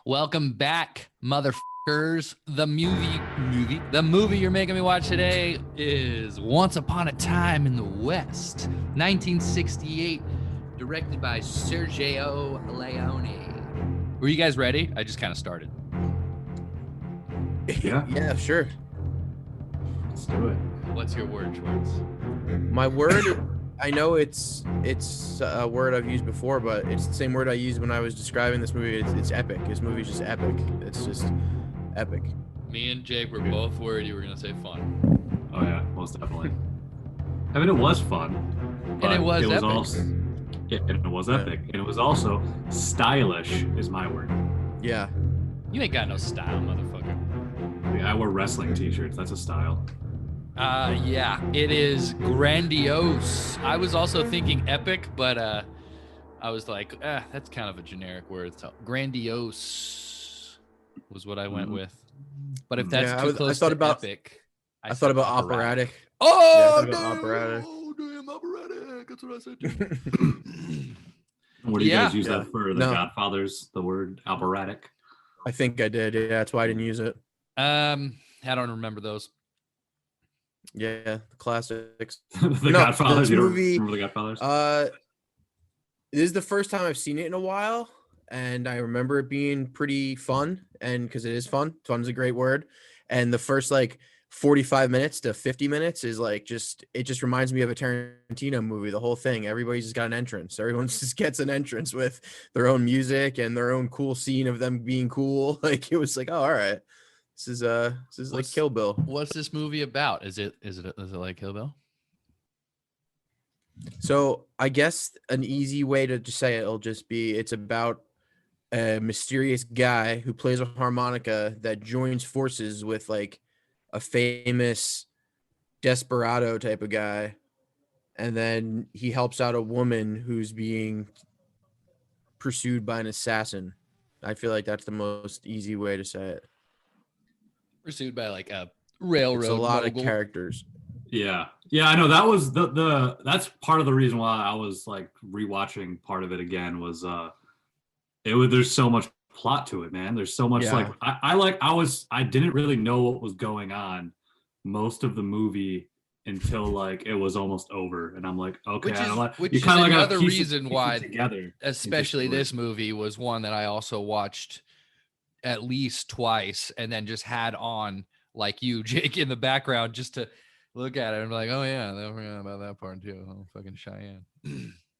Welcome back, motherfuckers. The movie you're making me watch today is Once Upon a Time in the West, 1968, directed by Sergio Leone. Were you guys ready? I just kind of started. Yeah. Yeah, sure. Let's do it. What's your word, Schwartz? My word, I know it's a word I've used before, but it's the same word I used when I was describing this movie. It's epic. This movie's just epic. It's just epic. Me and Jake were both worried you were going to say fun. Oh yeah, most definitely. I mean, it was fun. And it was epic. And it was epic. And it was also stylish, is my word. Yeah. You ain't got no style, motherfucker. I wear wrestling t-shirts. That's a style. Yeah, it is grandiose. I was also thinking epic, but I was like, that's kind of a generic word. So grandiose was what I went with. But if that's too close to epic, I thought about operatic. Oh, yeah, damn! operatic. Oh, damn, operatic. That's what I said too. What do you guys use that for? The Godfathers, the word operatic? I think I did. Yeah, that's why I didn't use it. I don't remember those. Yeah, the classics. Godfathers. You movie, don't remember the Godfathers? This is the first time I've seen it in a while, and I remember it being pretty fun. And because it is fun, fun's a great word. And the first 45 minutes to 50 minutes is it just reminds me of a Tarantino movie. The whole thing, everybody's just got an entrance. Everyone just gets an entrance with their own music and their own cool scene of them being cool. It was oh, all right. This is like Kill Bill. What's this movie about? Is it like Kill Bill? So I guess an easy way to just say it'll just be it's about a mysterious guy who plays a harmonica that joins forces with a famous desperado type of guy, and then he helps out a woman who's being pursued by an assassin. I feel like that's the most easy way to say it. Pursued by a railroad. It's a lot mogul. of characters. Yeah, I know that was that's part of the reason why I was rewatching part of it again was there's so much plot to it, man. There's so much I didn't really know what was going on most of the movie until it was almost over, and I'm like, okay, which is another reason why especially this movie was one that I also watched at least twice and then just had on like you, Jake, in the background just to look at it and be like, oh yeah, I forgot about that part too. Oh, fucking Cheyenne.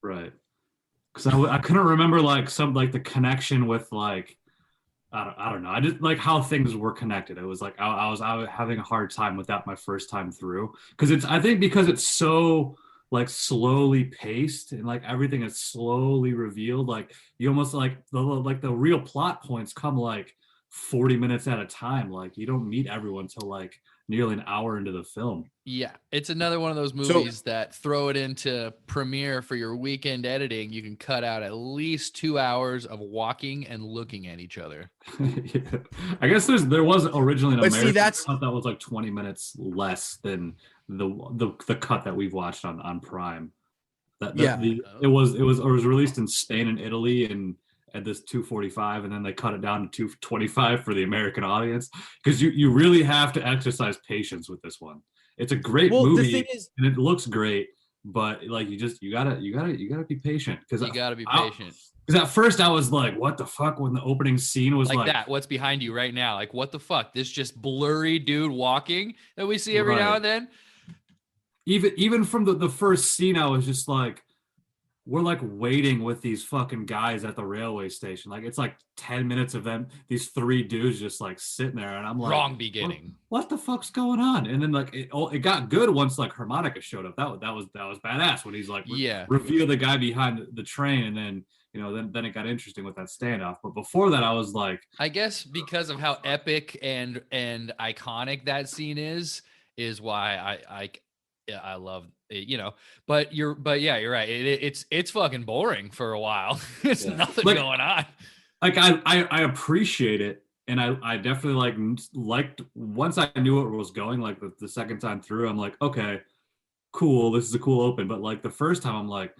Right. Because I couldn't remember the connection with I don't know. I just how things were connected. It was I was having a hard time with that my first time through because I think because it's so slowly paced and everything is slowly revealed. You almost the real plot points come 40 minutes at a time. You don't meet everyone till nearly an hour into the film. Yeah, it's another one of those movies that throw it into Premiere for your weekend editing. You can cut out at least 2 hours of walking and looking at each other. Yeah. I guess there was originally an American cut that was 20 minutes less than the cut that we've watched on Prime. It was released in Spain and Italy and at this 2:45, and then they cut it down to 2:25 for the American audience because you really have to exercise patience with this one. It's a great movie and it looks great, but you gotta be patient because you gotta be patient. Because at first I was like, what the fuck when the opening scene was that? What's behind you right now? What the fuck? This just blurry dude walking that we see every now and then. Even from the first scene, I was just we're waiting with these fucking guys at the railway station. It's 10 minutes of them, these three dudes just sitting there, and I'm like, wrong beginning. What the fuck's going on? And then it got good once harmonica showed up. That was badass when he's reveal the guy behind the train, and then then it got interesting with that standoff. But before that, I was I guess because of how epic and iconic that scene is why I love it, but you're right. It's fucking boring for a while. There's nothing going on. I appreciate it. And I definitely liked once I knew where it was going, the second time through, I'm like, okay, cool. This is a cool open. But the first time I'm like,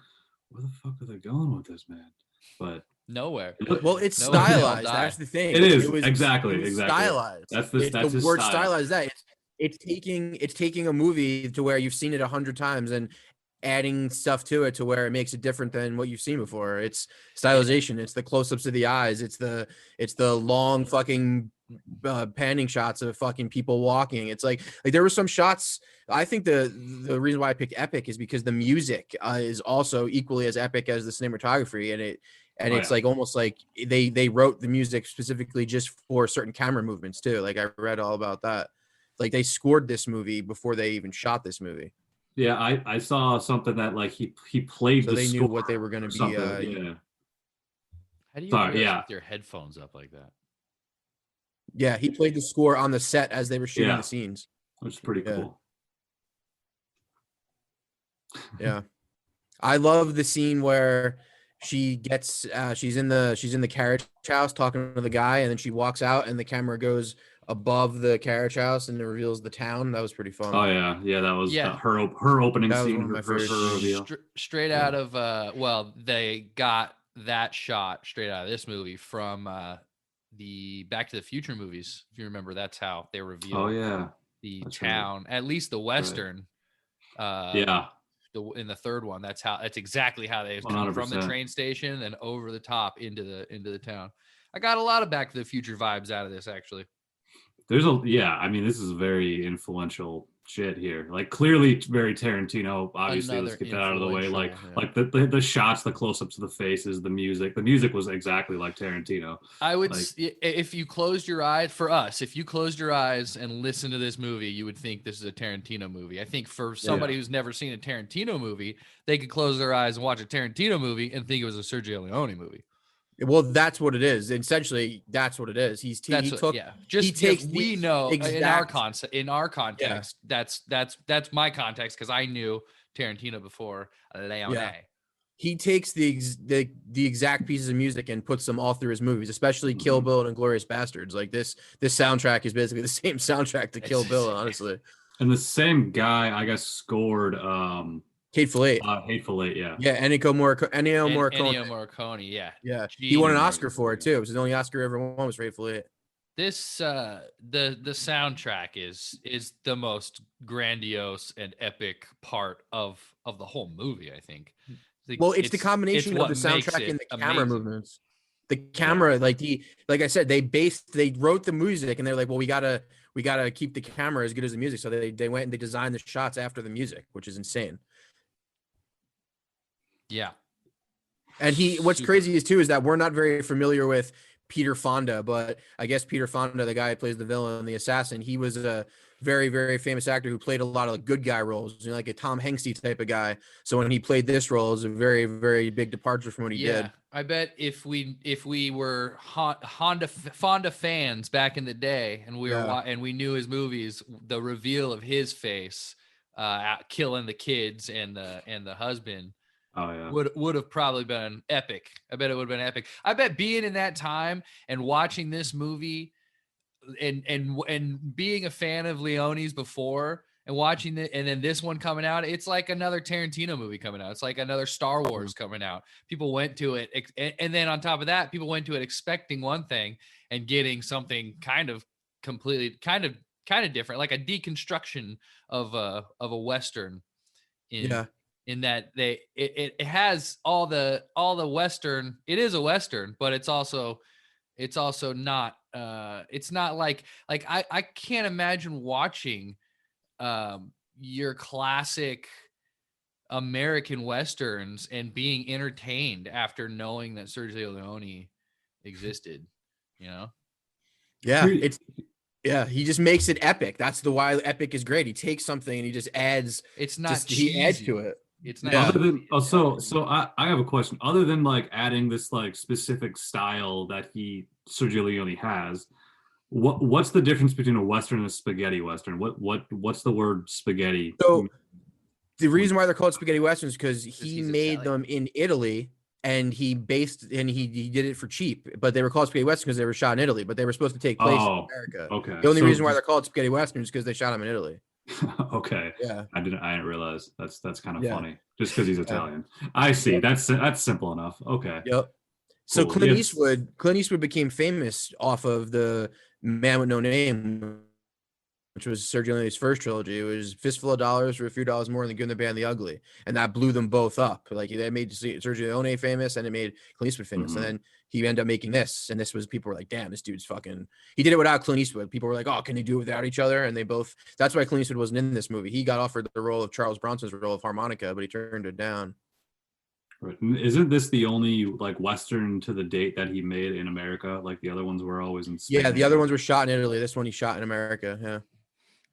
where the fuck are they going with this, man? But Nowhere. Well, it's No, they all stylized. die. That's the thing. It is It was exactly. stylized. That's The his word style. stylized. That it's taking a movie to where you've seen it 100 times and adding stuff to it to where it makes it different than what you've seen before. It's stylization. It's the close-ups of the eyes. It's the long fucking panning shots of fucking people walking. It's like there were some shots. I think the reason why I picked epic is because the music is also equally as epic as the cinematography, and it's like almost like they wrote the music specifically just for certain camera movements too. Like I read all about that. Like they scored this movie before they even shot this movie. Yeah, I saw something that like he played So the they knew score what they were going or to be. something. Yeah. How do you Sorry, do this yeah. with your headphones up like that? Yeah, he played the score on the set as they were shooting Yeah. the scenes. Which is pretty Yeah. cool. Yeah, I love the scene where she gets she's in the carriage house talking to the guy, and then she walks out, and the camera goes above the carriage house and it reveals the town. That was pretty fun. Oh yeah, that was Yeah. her opening That was scene, one of my her favorite reveal. Straight out of well, they got that shot straight out of this movie from the Back to the Future movies. If you remember, that's how they reveal Oh yeah, the that's town, at least the Western. Yeah, In the third one, that's exactly how they come from the 100%. train station and over the top into the town. I got a lot of Back to the Future vibes out of this, actually. I mean, this is very influential shit here. Like clearly very Tarantino. Obviously, let's get that out of the way. Like the shots, the close-ups of the faces, the music. The music was exactly like Tarantino. I would, if you closed your eyes, for us, if you closed your eyes and listened to this movie, you would think this is a Tarantino movie. I think for somebody who's never seen a Tarantino movie, they could close their eyes and watch a Tarantino movie and think it was a Sergio Leone movie. Well, that's what it is. Essentially, that's what it is. We know exact, in our context, that's my context because I knew Tarantino before Leone. Yeah. He takes the exact pieces of music and puts them all through his movies, especially Kill Bill and Inglourious Bastards. Like this soundtrack is basically the same soundtrack to Kill Bill, honestly. And the same guy, I guess, scored Hateful Eight. Hateful Eight, yeah. Yeah, Ennio Morricone. Ennio Morricone, yeah. Yeah. He won an Oscar for it too. It was the only Oscar ever won was for Hateful Eight. This the soundtrack is the most grandiose and epic part of the whole movie, I think. Well, it's the combination of the soundtrack and the camera movements. The camera, like I said, they wrote the music and they're like, well, we gotta keep the camera as good as the music. So they went and they designed the shots after the music, which is insane. Yeah. And what's crazy is that we're not very familiar with Peter Fonda, but I guess Peter Fonda, the guy who plays the villain, the assassin, he was a very, very famous actor who played a lot of good guy roles, like a Tom Hanksy type of guy. So when he played this role, it was a very, very big departure from what he did. I bet if we were Fonda fans back in the day, and we knew his movies, the reveal of his face, killing the kids and the husband. Oh yeah, would have probably been epic. I bet it would have been epic. I bet being in that time and watching this movie and being a fan of Leone's before and watching it, and then this one coming out, it's like another Tarantino movie coming out. It's like another Star Wars coming out. People went to it, and then on top of that, people went to it expecting one thing and getting something kind of completely kind of different, like a deconstruction of a Western. In that it has all the Western. It is a Western, but it's also not. It's not like I can't imagine watching your classic American Westerns and being entertained after knowing that Sergio Leone existed. You know? Yeah, he just makes it epic. That's why epic is great. He takes something and he just adds. It's not cheesy. He adds to it. It's not. Other than I have a question. Other than like adding this like specific style that Sergio Leone has, what's the difference between a Western and a spaghetti Western? What's the word spaghetti? So the reason why they're called spaghetti Westerns is because he made them in Italy and he did it for cheap, but they were called spaghetti Westerns because they were shot in Italy, but they were supposed to take place in America. Okay. The only reason why they're called spaghetti Westerns is because they shot them in Italy. Okay. Yeah. I didn't realize. That's kind of funny. Just because he's Italian. I see. That's simple enough. Okay. Yep. So Cool. Clint Eastwood became famous off of the Man with No Name, which was Sergio Leone's first trilogy. It was Fistful of Dollars for a few dollars more than The Good, the Bad, and the Ugly, and that blew them both up. Like that made Sergio Leone famous, and it made Clint Eastwood famous. Mhm. And then he ended up making this, and this was people were like, "Damn, this dude's fucking." He did it without Clint Eastwood. People were like, "Oh, can he do it without each other?" And they both. That's why Clint Eastwood wasn't in this movie. He got offered the role of Charles Bronson's role of harmonica, but he turned it down. Right. Isn't this the only like Western to the date that he made in America? Like the other ones were always in Spain. Yeah, the other ones were shot in Italy. This one he shot in America. Yeah.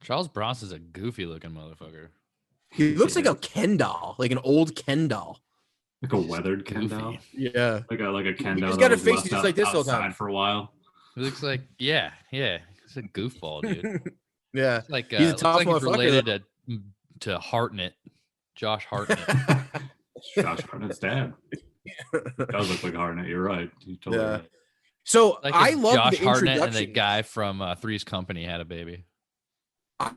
Charles Bronson's a goofy looking motherfucker. He looks like a Ken doll, like an old Ken doll. Like a weathered Ken Goofy. doll. Yeah. Like a Ken doll. He's that got a was face left just like this all the outside time. for a while. He looks like yeah. He's a goofball, dude. Yeah. It's like He's a looks tough like he's motherfucker, related to Hartnett, Josh Hartnett. Josh Hartnett's dad. Does look like Hartnett. You're right. You totally Yeah. right. So Like I if love Josh the Hartnett introduction. and the guy from Three's Company had a baby.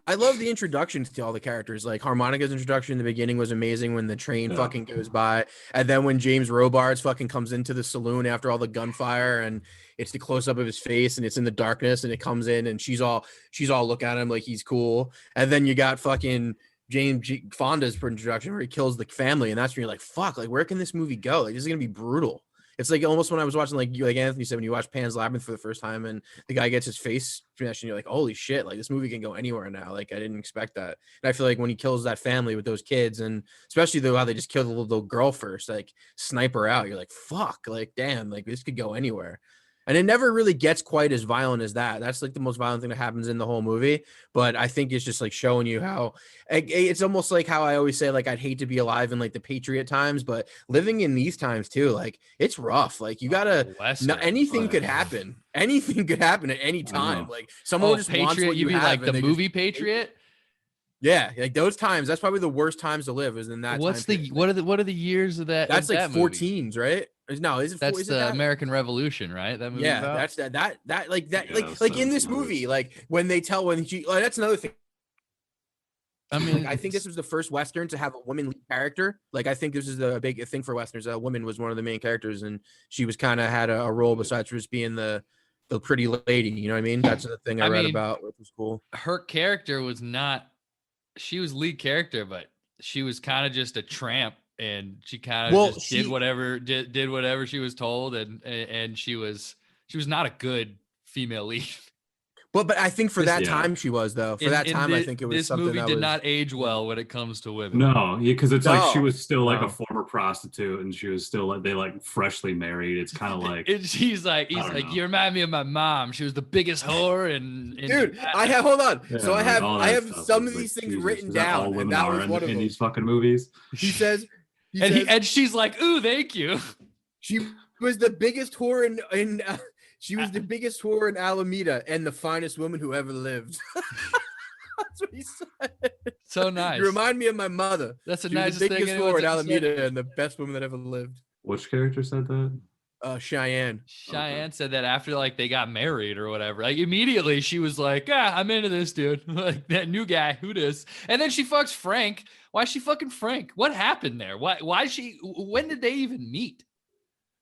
I love the introductions to all the characters. Like Harmonica's introduction in the beginning was amazing when the train fucking goes by. And then when James Robards fucking comes into the saloon after all the gunfire and it's the close up of his face and it's in the darkness and it comes in and she's all looking at him like he's cool. And then you got fucking James Fonda's introduction where he kills the family. And that's when you're like, fuck, like where can this movie go? Like this is going to be brutal. It's like almost when I was watching, like Anthony said, when you watch Pan's Labyrinth for the first time and the guy gets his face smashed and you're like, holy shit, like this movie can go anywhere now. Like I didn't expect that. And I feel like when he kills that family with those kids and especially though how they just kill the little girl first, like snipe her out, you're like, fuck, like damn, like this could go anywhere. And it never really gets quite as violent as that. That's like the most violent thing that happens in the whole movie. But I think it's just like showing you how it's almost like how I always say, like, I'd hate to be alive in like the Patriot times, but living in these times too, like it's rough. Like you gotta, anything could happen. Anything could happen at any time. Like someone just wants Patriot, what you mean have, like the and movie Patriot? Yeah, like those times. That's probably the worst times to live. Is in that. What's time the what are the years of that? That's like that 14s, right? No, is it? That's is the it that? American Revolution, right? That movie. Yeah, about? that's that like that Yeah, like in this movies. movie, like when they tell when she. Like, that's another thing. I mean, Like, I think this was the first Western to have a woman lead character. Like, I think this is the big thing for Westerns. A woman was one of the main characters, and she was kind of had a role besides just being the pretty lady. You know what I mean? That's the thing I read about, which was cool. Her character was not. She was lead character, but she was kind of just a tramp, and she kind of just did whatever she was told, and she was not a good female lead. But I think for that time she was though. For that time, I think it was this something movie that did was... not age well when it comes to women. No, yeah, because it's like she was still like a former prostitute, and she was still like they like freshly married. It's kind of like he's like you remind me of my mom. She was the biggest whore, and dude, I have hold on. Yeah, so I have some of like, these things Jesus, written is that all down, and women that are was one of in them. these fucking movies. He says, and she's like, "Ooh, thank you." She was the biggest whore in she was the biggest whore in Alameda and the finest woman who ever lived. That's what he said. So nice. You remind me of my mother. That's the she nicest was the thing. biggest whore in Alameda and the best woman that ever lived. Which character said that? Cheyenne. Cheyenne said that after like they got married or whatever. Like immediately she was like, I'm into this dude. Like that new guy, who dis? And then she fucks Frank. Why is she fucking Frank? What happened there? When did they even meet?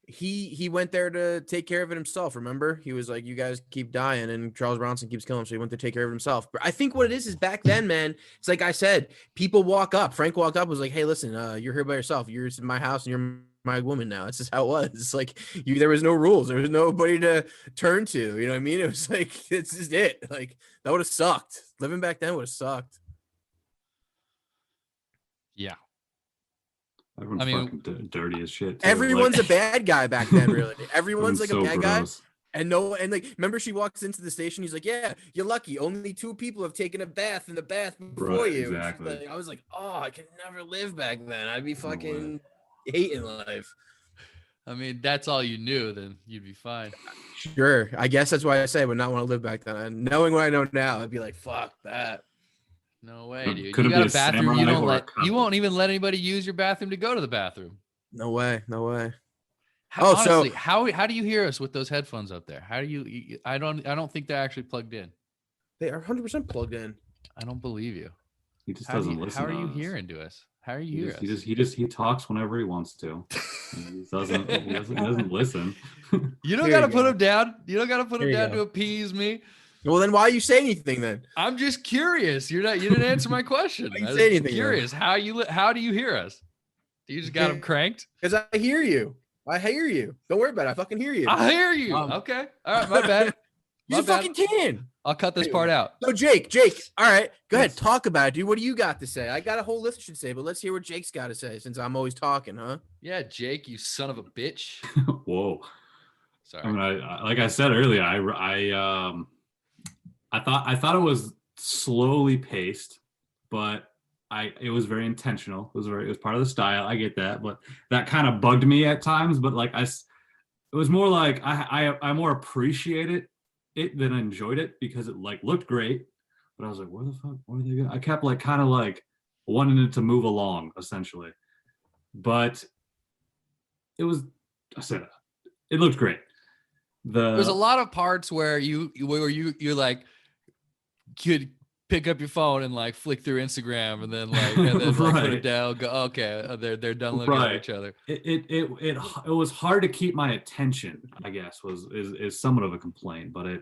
He went there to take care of it himself. Remember, he was like, "You guys keep dying, and Charles Bronson keeps killing him." So he went to take care of it himself. But I think what it is back then, man. It's like I said, people walk up. Frank walked up, was like, "Hey, listen, you're here by yourself. You're in my house, and you're my woman now." It's just how it was. It's like there was no rules. There was nobody to turn to. You know what I mean? It was like it's just it. Like that would have sucked. Living back then would have sucked. Yeah. Everyone's fucking dirty as shit. Too. Everyone's a bad guy back then, really. Everyone's like so a bad gross. guy. And like, remember she walks into the station. He's like, "Yeah, you're lucky. Only 2 people have taken a bath in the bath before you." Exactly. Like, I was like, "Oh, I could never live back then. I'd be fucking hating life." I mean, that's all you knew. Then you'd be fine. Sure, I guess that's why I say I would not want to live back then. And knowing what I know now, I'd be like, "Fuck that." No way, dude. Could You it got be a bathroom. You won't even let anybody use your bathroom to go to the bathroom. No way. No way. Honestly, how do you hear us with those headphones up there? How do you? I don't think they're actually plugged in. They are 100% plugged in. I don't believe you. He just How doesn't listen. How are to you us. hearing to us? How are He you hear just, us? he talks whenever he wants to. He doesn't listen. You don't Here gotta you put go. him down. You don't gotta put him Here you down go. to appease me. Well, then why you say anything then? I'm just curious. You didn't answer my question. Why you I'm say just anything, curious. How do you hear us? You just got him cranked? Because I hear you. I hear you. Don't worry about it. I fucking hear you. I hear you. Okay. All right, my bad. You My just bad. fucking can. I'll cut this Anyway. part out. So Jake, all right, go ahead, Yes. talk about it, dude. What do you got to say? I got a whole list I should say, but let's hear what Jake's got to say since I'm always talking, huh? Yeah, Jake, you son of a bitch. Whoa. Sorry. I mean, I like I said earlier, I thought it was slowly paced, but it was very intentional. It was part of the style. I get that, but that kind of bugged me at times. But like it was more like I more appreciated it than enjoyed it because it like looked great, but I was like, where the fuck, where are they going? I kept like kind of like wanting it to move along essentially, but it was, I said, it looked great. There's a lot of parts where you're like could pick up your phone and like flick through Instagram and then like put Right. it down. Go okay, they're done looking at Right. each other. It was hard to keep my attention, I guess, is somewhat of a complaint, but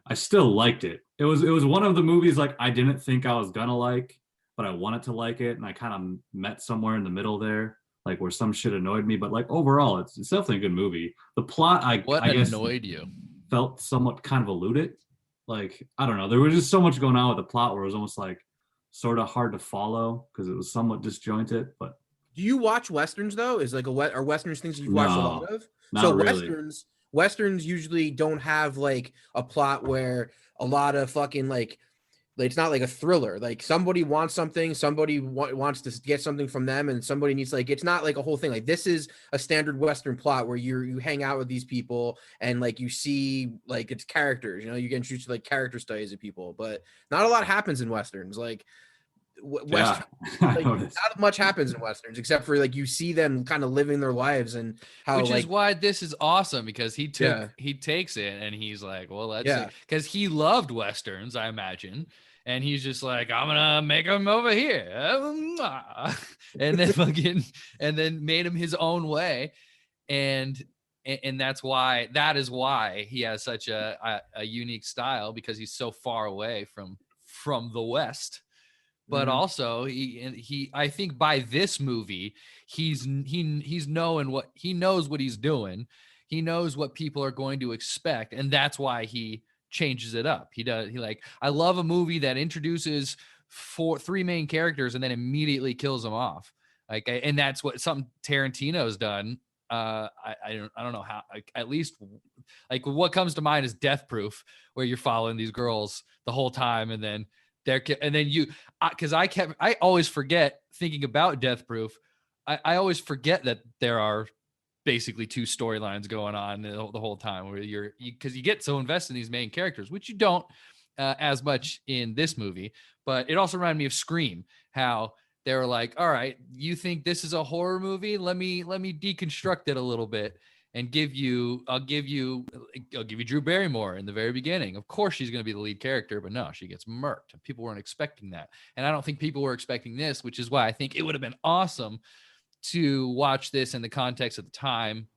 I still liked it. It was one of the movies like I didn't think I was gonna like, but I wanted to like it, and I kind of met somewhere in the middle there, like where some shit annoyed me, but like overall, it's definitely a good movie. The plot, I guess, annoyed you? felt somewhat kind of eluded. Like I don't know, there was just so much going on with the plot where it was almost like sort of hard to follow because it was somewhat disjointed. But Do you watch westerns though? Is like are westerns things you've watched a lot of? not So really. westerns usually don't have like a plot where a lot of fucking like it's not like a thriller. Like somebody wants something, somebody wants to get something from them, and somebody needs like it's not like a whole thing. Like this is a standard Western plot where you hang out with these people and like you see like it's characters. You know, you get introduced to like character studies of people, but not a lot happens in westerns. Like Western, I like noticed. not much happens in westerns except for like you see them kind of living their lives and how Which like is why this is awesome because he Yeah. takes it and he's like, well, let's Yeah. because he loved westerns, I imagine, and he's just like, I'm gonna make him over here, and then made him his own way, and that is why he has such a unique style because he's so far away from the West. But Mhm. also I think by this movie he's knowing what he knows what he's doing. He knows what people are going to expect, and that's why he changes it up. I love a movie that introduces three main characters and then immediately kills them off. And that's what something Tarantino's done. I don't know how. At least, like what comes to mind is Death Proof, where you're following these girls the whole time, and then because I always forget thinking about Death Proof. I always forget that there are basically two storylines going on the whole time where because you get so invested in these main characters, which you don't as much in this movie. But it also reminded me of Scream, how they were like, all right, you think this is a horror movie? Let me deconstruct it a little bit and I'll give you Drew Barrymore in the very beginning. Of course she's going to be the lead character, but no, she gets murked. People weren't expecting that. And I don't think people were expecting this, which is why I think it would have been awesome to watch this in the context of the time,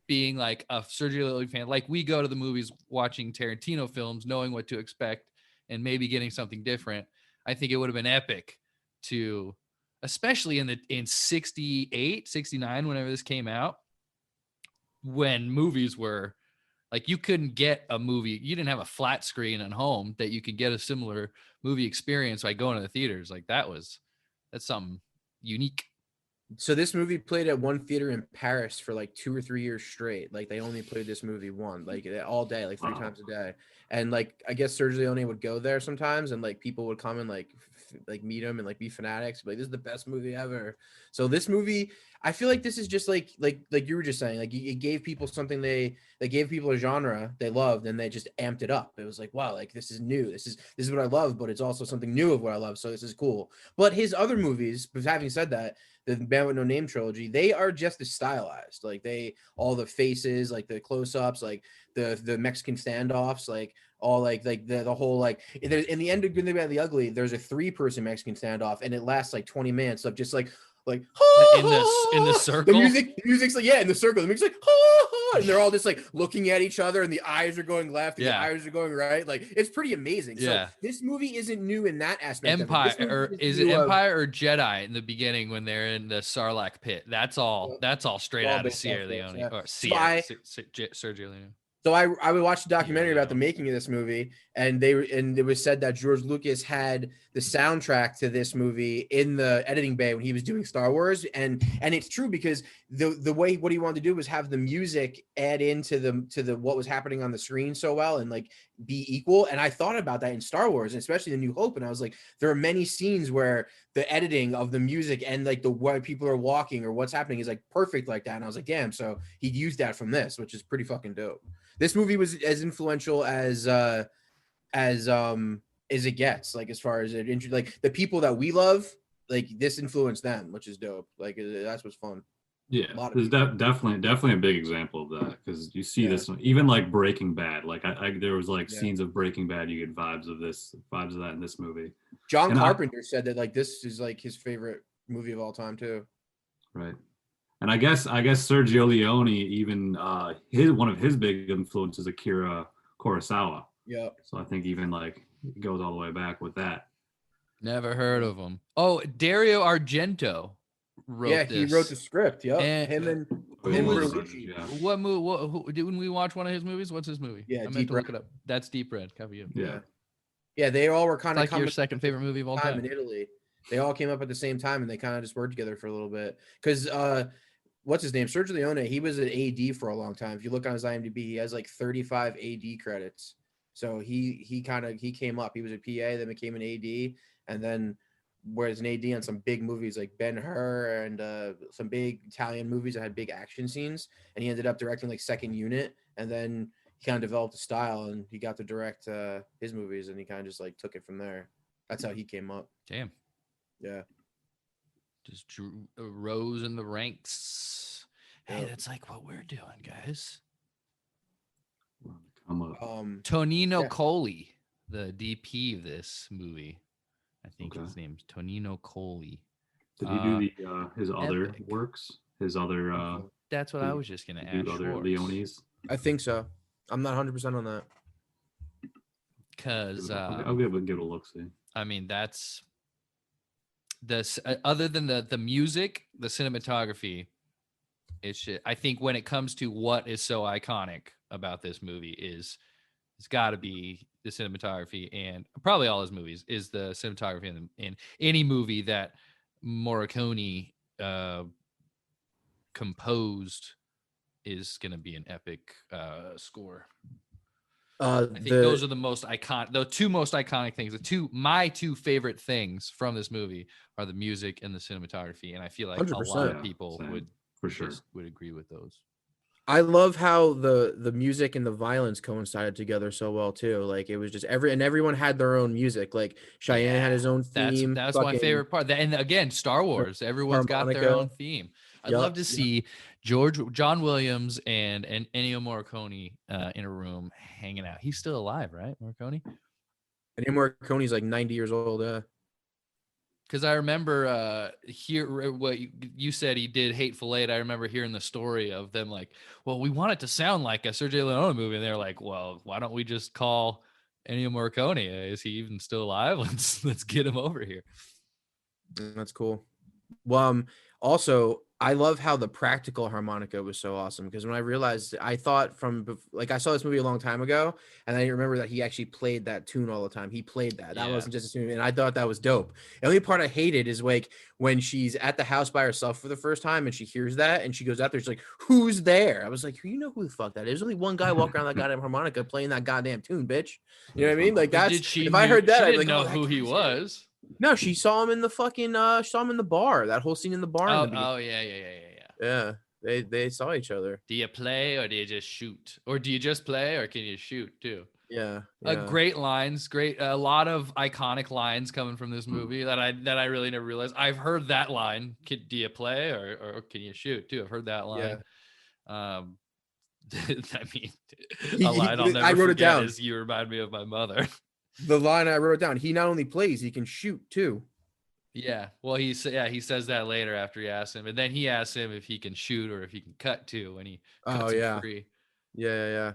being like a Sergio Leone fan. Like we go to the movies watching Tarantino films, knowing what to expect and maybe getting something different. I think it would have been epic to, especially in 68, 69, whenever this came out, when movies were like, you couldn't get a movie. You didn't have a flat screen at home that you could get a similar movie experience by going to the theaters. Like that's something unique. So this movie played at one theater in Paris for like 2 or 3 years straight. Like they only played this movie like all day, like 3 times a day. And like I guess Sergio Leone would go there sometimes, and like people would come and like meet him and like be fanatics. Like this is the best movie ever. So this movie, I feel like this is just like you were just saying, like it gave people something they gave people a genre they loved, and they just amped it up. It was like, wow, like this is new. This is what I love, but it's also something new of what I love. So this is cool. But his other movies, but having said that, the Band with No Name trilogy, they are just as stylized. Like all the faces, like the close-ups, like the Mexican standoffs, like all like the whole like in the end of Good, the Bad, the Ugly, there's a 3-person Mexican standoff, and it lasts like 20 minutes of just like like in the circle. The music's like in the circle. The music's like and they're all just like looking at each other, and the eyes are going left, and the eyes are going right. Like it's pretty amazing. Yeah. So this movie isn't new in that aspect. Empire, of it. or is it Empire or Jedi in the beginning when they're in the Sarlacc pit? That's all straight out of Sierra Leone or Sergio Leone. So I would watch the documentary about the making of this movie, and it was said that George Lucas had the soundtrack to this movie in the editing bay when he was doing Star Wars, and it's true because the way what he wanted to do was have the music add into the what was happening on the screen so well and like be equal. And I thought about that in Star Wars, and especially The New Hope, and I was like, there are many scenes where the editing of the music and like the way people are walking or what's happening is like perfect like that. And I was like, damn, so he used that from this, which is pretty fucking dope. This movie was as influential as it gets, like as far as it like the people that we love, like this influenced them, which is dope. Like that's what's fun. Yeah, there's definitely a big example of that because you see this even like Breaking Bad. Like I there was like scenes of Breaking Bad, you get vibes of that in this movie. John Carpenter said that like this is like his favorite movie of all time too. Right. And I guess Sergio Leone, even one of his big influences, Akira Kurosawa. Yeah. So I think even like it goes all the way back with that. Never heard of him. Oh, Dario Argento wrote this. He wrote the script. Yep. And didn't we watch one of his movies? What's his movie? Yeah, I meant to look it up. That's Deep Red. Cover you. Yeah, they all were kind of like your second favorite movie of all time in Italy. They all came up at the same time, and they kind of just worked together for a little bit. Because what's his name? Sergio Leone. He was an AD for a long time. If you look on his IMDb, he has like 35 AD credits. So he came up. He was a PA, then became an AD, and then was an AD on some big movies like Ben-Hur and some big Italian movies that had big action scenes. And he ended up directing like Second Unit, and then he kind of developed a style, and he got to direct his movies, and he kind of just like took it from there. That's how he came up. Damn. Yeah. Just rose in the ranks. Hey, that's like what we're doing, guys. Tonino Colli, the DP of this movie. I think his name's Tonino Colli. Did he do his other works? His other that's what I was just gonna ask. Other Leones? I think so. I'm not 100% on that. Because I'll give it a look. See. I mean, that's this. Other than the music, the cinematography, it's just, I think when it comes to what is so iconic about this movie it's got to be the cinematography, and probably all his movies is the cinematography in any movie that Morricone composed is going to be an epic score. I think those are the most iconic, the two most iconic things. My two favorite things from this movie are the music and the cinematography, and I feel like 100%. A lot of people would agree with those. I love how the music and the violence coincided together so well too. Like it was just everyone had their own music. Like Cheyenne had his own theme. That's my favorite part. And again, Star Wars, everyone's got their own theme. I'd love to see John Williams and Ennio Morricone in a room hanging out. He's still alive, right, Morricone? Ennio Morricone's like 90 years old. Because I remember what you said he did Hateful Eight. I remember hearing the story of them like, well, we want it to sound like a Sergio Leone movie. And they're like, well, why don't we just call Ennio Morricone? Is he even still alive? Let's get him over here. That's cool. Well, also, I love how the practical harmonica was so awesome, because when I realized, I thought I saw this movie a long time ago, and I didn't remember that he actually played that tune all the time. He played that. That wasn't just a tune, and I thought that was dope. The only part I hated is like when she's at the house by herself for the first time and she hears that and she goes out there, she's like, who's there? I was like, you know who the fuck that is? There's only one guy walking around that goddamn harmonica playing that goddamn tune, bitch. You know what I mean? Like if I heard that, I'd like, know who he was. No, she saw him in the fucking saw him in the bar. That whole scene in the bar. Yeah. They saw each other. Do you play or do you just shoot? Or do you just play or can you shoot too? Yeah. Great lines, a lot of iconic lines coming from this movie that I really never realized. I've heard that line. Do you play or can you shoot too? I've heard that line. Yeah. I mean, a line I'll never forget down. Is "You remind me of my mother." The line I wrote down, he not only plays, he can shoot too. Yeah. Well, he says that later after he asks him, and then he asks him if he can shoot or if he can cut too, and he Oh cuts him yeah, free. yeah.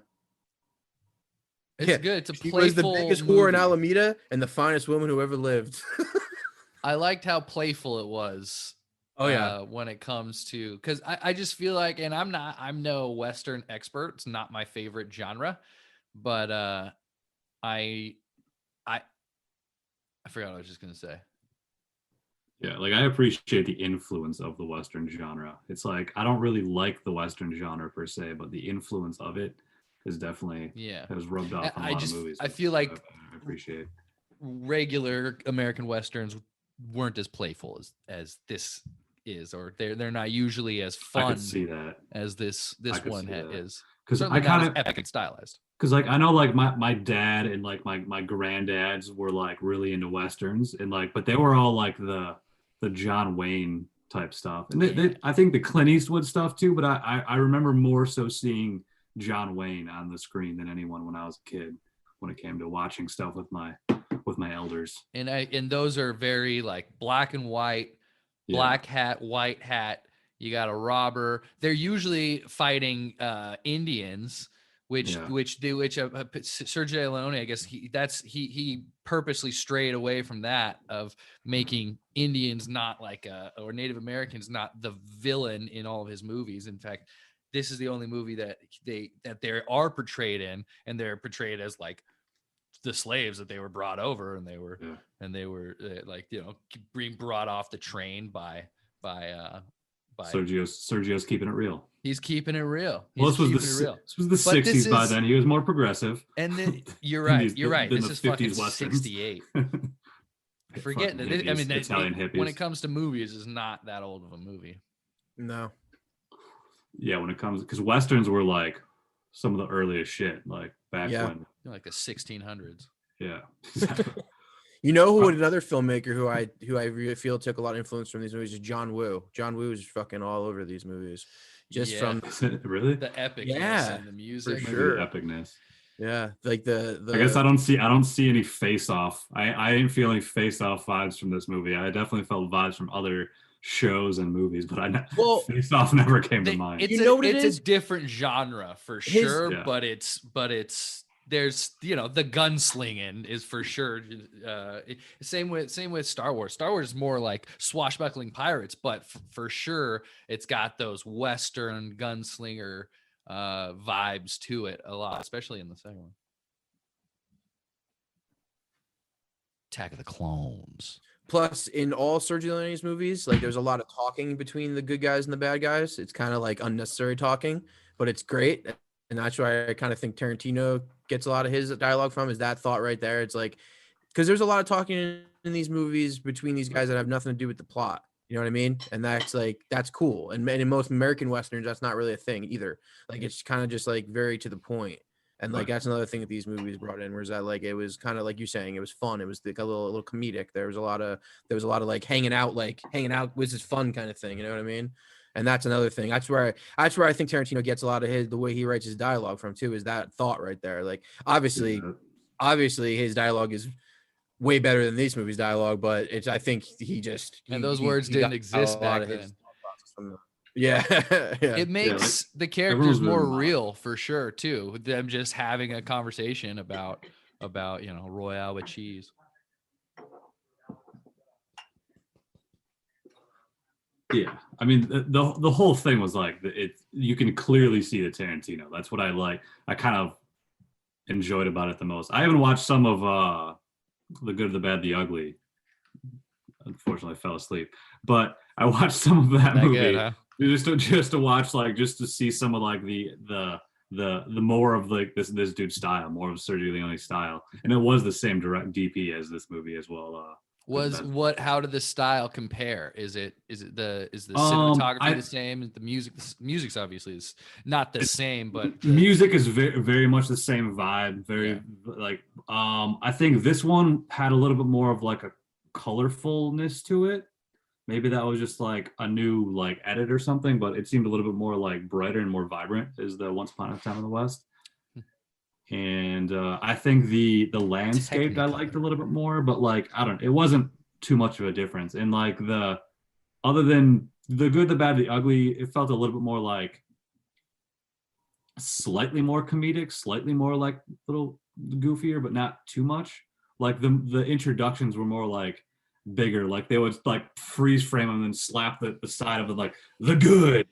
It's good. It's a She was the playful biggest whore in movie. Alameda and the finest woman who ever lived. I liked how playful it was. Oh yeah. When it comes to, because I just feel like, and I'm no Western expert. It's not my favorite genre, but I forgot what I was just gonna say. Yeah, like I appreciate the influence of the Western genre. It's like I don't really like the Western genre per se, but the influence of it is definitely has rubbed off on a lot of movies. I feel like I appreciate regular American Westerns weren't as playful as this is, or they're not usually as I fun could see that as this one is. because Certainly I not kind as of epic and stylized. because like I know like my dad and like my granddads were like really into westerns and like but they were all like the John Wayne type stuff and I think the Clint Eastwood stuff too, but I remember more so seeing John Wayne on the screen than anyone when I was a kid when it came to watching stuff with my elders. And those are very like black and white, black hat, white hat. You got a robber. They're usually fighting Indians, which Sergio Leone, I guess he purposely strayed away from that of making Indians not like or Native Americans not the villain in all of his movies. In fact, this is the only movie that they are portrayed in, and they're portrayed as like the slaves that they were brought over, and they were like, you know, being brought off the train by Sergio's keeping it real. He's keeping it real. This was the 60s by then. He was more progressive. And then you're right. You're right. This is fucking Westerns. 68. I forget that. I mean, Italian hippies. When it comes to movies, it's not that old of a movie. No. Yeah, when it comes, because Westerns were like some of the earliest shit, like back when. Like the 1600s. Yeah. You know who another filmmaker who I really feel took a lot of influence from these movies is John Woo. John Woo is fucking all over these movies. From really the epicness and the music. For sure. The epicness. Yeah, like the I guess I don't see any Face Off. I didn't feel any Face Off vibes from this movie. I definitely felt vibes from other shows and movies, but Face Off never came to mind. It's a different genre for sure, but it's there's, you know, the gunslinging is for sure. Same with Star Wars. Star Wars is more like swashbuckling pirates, but for sure it's got those Western gunslinger vibes to it a lot, especially in the second one. Attack of the Clones. Plus, in all Sergio Leone's movies, like there's a lot of talking between the good guys and the bad guys. It's kind of like unnecessary talking, but it's great. And that's why I kind of think Tarantino gets a lot of his dialogue from, is that thought right there. It's like, because there's a lot of talking in these movies between these guys that have nothing to do with the plot. You know what I mean? And that's cool. And in most American Westerns, that's not really a thing either. Like, it's kind of just like very to the point. And like, that's another thing that these movies brought in, was that like, it was kind of like you saying, it was fun. It was like a little comedic. There was a lot of like hanging out, was this fun kind of thing. You know what I mean? And that's another thing. That's where I think Tarantino gets a lot of the way he writes his dialogue from too, is that thought right there. Like, obviously his dialogue is way better than these movies' dialogue, but I think those words didn't exist back then. Yeah. It makes the characters more real for sure too. Them just having a conversation about, you know, Royale with cheese. Yeah, I mean the whole thing was like you can clearly see the Tarantino. That's what I kind of enjoyed about it the most. I haven't watched some of The Good, the Bad, the Ugly. Unfortunately, I fell asleep. But I watched some of that movie good, huh? just to watch, like, just to see some of like the more of like this dude's style, more of Sergio Leone style, and it was the same direct DP as this movie as well. How did the style compare? Is the cinematography the same? The music's obviously is not the same, but music is very, very much the same vibe. I think this one had a little bit more of like a colorfulness to it. Maybe that was just like a new like edit or something, but it seemed a little bit more like brighter and more vibrant as the Once Upon a Time in the West. And I think the landscape I liked a little bit more, but like, it wasn't too much of a difference. And like other than the good, the bad, the ugly, it felt a little bit more like slightly more comedic, slightly more like little goofier, but not too much. Like the introductions were more like bigger, like they would like freeze frame them and slap the side of it like the good.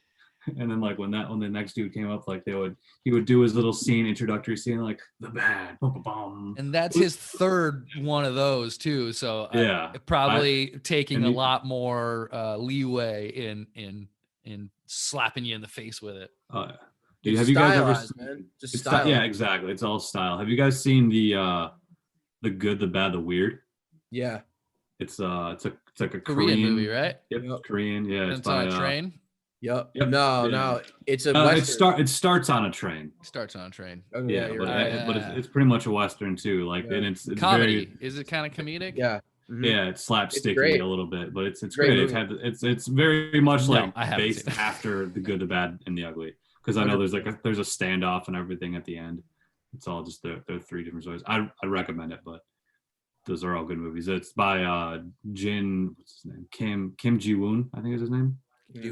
And then like when the next dude came up, like he would do his little introductory scene, like the bad, bum, bum, bum. And that's his third one of those too. So Yeah, probably taking a and lot more leeway in slapping you in the face with it. Dude, It's have you guys ever? stylized, man. Just It's stylized. yeah, exactly. It's all style. Have you guys seen the good, the bad, the weird? Yeah. It's like a Korean movie, right? Yep, Yep. Korean. Yeah, It's on a train. Yep. Yep. No, Yeah. no. It's a It Western. it starts on a train. Starts on a train. Oh, Yeah, you're but right. but it's pretty much a Western too. Like, Yeah. and it's Comedy. very Is it kind of comedic? Yeah. Mhm. yeah, it's slapsticky great. a little bit, but it's Great great. It's very much No, like I haven't based seen it. after the good, the bad, and the ugly. Because I know there's a standoff and everything at the end. It's all just they're three different stories. I recommend it, but those are all good movies. It's by Jin, what's his name? Kim Ji Woon, I think is his name.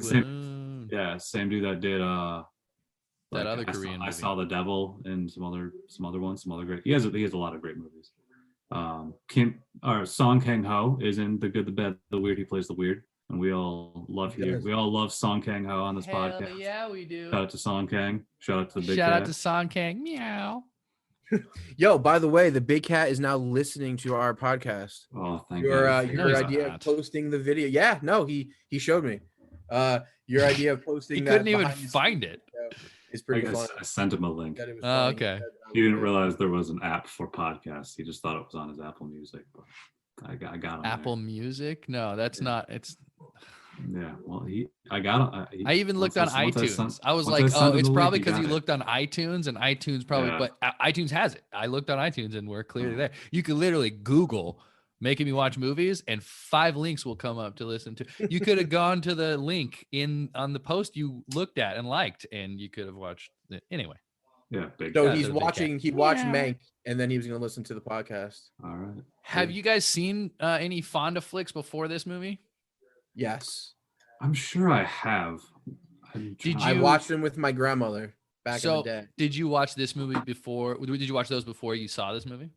Same, Same dude that did that other Korean I movie. Saw the Devil and some other ones, some other great. He has a lot of great movies. Song Kang Ho is in The Good, the Bad, the Weird. He plays the weird, and we all love Song Kang Ho on this Hell podcast. yeah, we do. Shout out to Song Kang. Shout out to the big Shout cat. out to Song Kang. Meow. Yo, by the way, the big cat is now listening to our podcast. Oh, thank Your God. No, he's idea of not. posting the video. Yeah, no, he showed me. Your idea of posting He that couldn't even behind the find it. scenes is pretty I fun. sent him a link. That it was Oh, funny. okay. He didn't realize there was an app for podcasts. He just thought it was on his Apple Music. But I got him. Apple Music? No, that's not. It's. There. Yeah. Well, I got him. I even looked on iTunes. I was like, once I sent oh, him it's the probably link, he because you got it. looked on iTunes and iTunes probably, Yeah. but iTunes has it. I looked on iTunes and we're clearly there. You could literally Google making me watch movies and 5 links will come up to listen to. You could have gone to the link on the post you looked at and liked, and you could have watched it. Anyway. Yeah. Big. So cat. he's the big watching. cat. He watched Meow. Mank, and then he was going to listen to the podcast. All right. Have you guys seen any Fonda flicks before this movie? Yes, I'm sure I have. I watched him with my grandmother back in the day. Did you watch this movie before? Did you watch those before you saw this movie?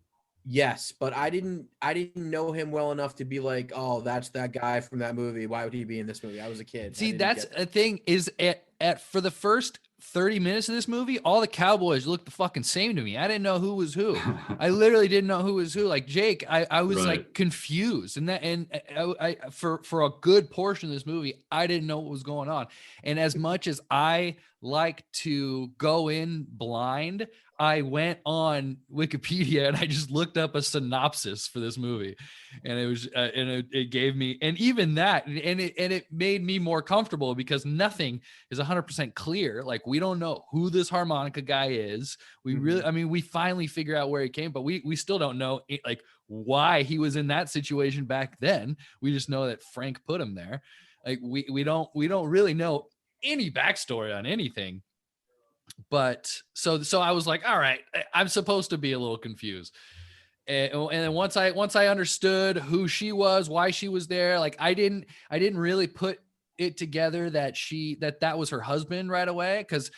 Yes, but I didn't know him well enough to be like, oh, that's that guy from that movie. Why would he be in this movie? I was a kid. See, that's a thing. Is at for the first 30 minutes of this movie, all the cowboys looked the fucking same to me. I didn't know who was who. I literally didn't know who was who. Like Jake, I was Right. like confused, and I for a good portion of this movie, I didn't know what was going on. And as much as I like to go in blind, I went on Wikipedia and I just looked up a synopsis for this movie, and it was it gave me, and even that, and it made me more comfortable because nothing is 100% clear. Like, we don't know who this harmonica guy is. We really, I mean, we finally figure out where he came, but we still don't know like why he was in that situation back then. We just know that Frank put him there. Like, we don't really know any backstory on anything. But so I was like, all right, I'm supposed to be a little confused. And then once I understood who she was, why she was there, like I didn't really put it together that that was her husband right away. Because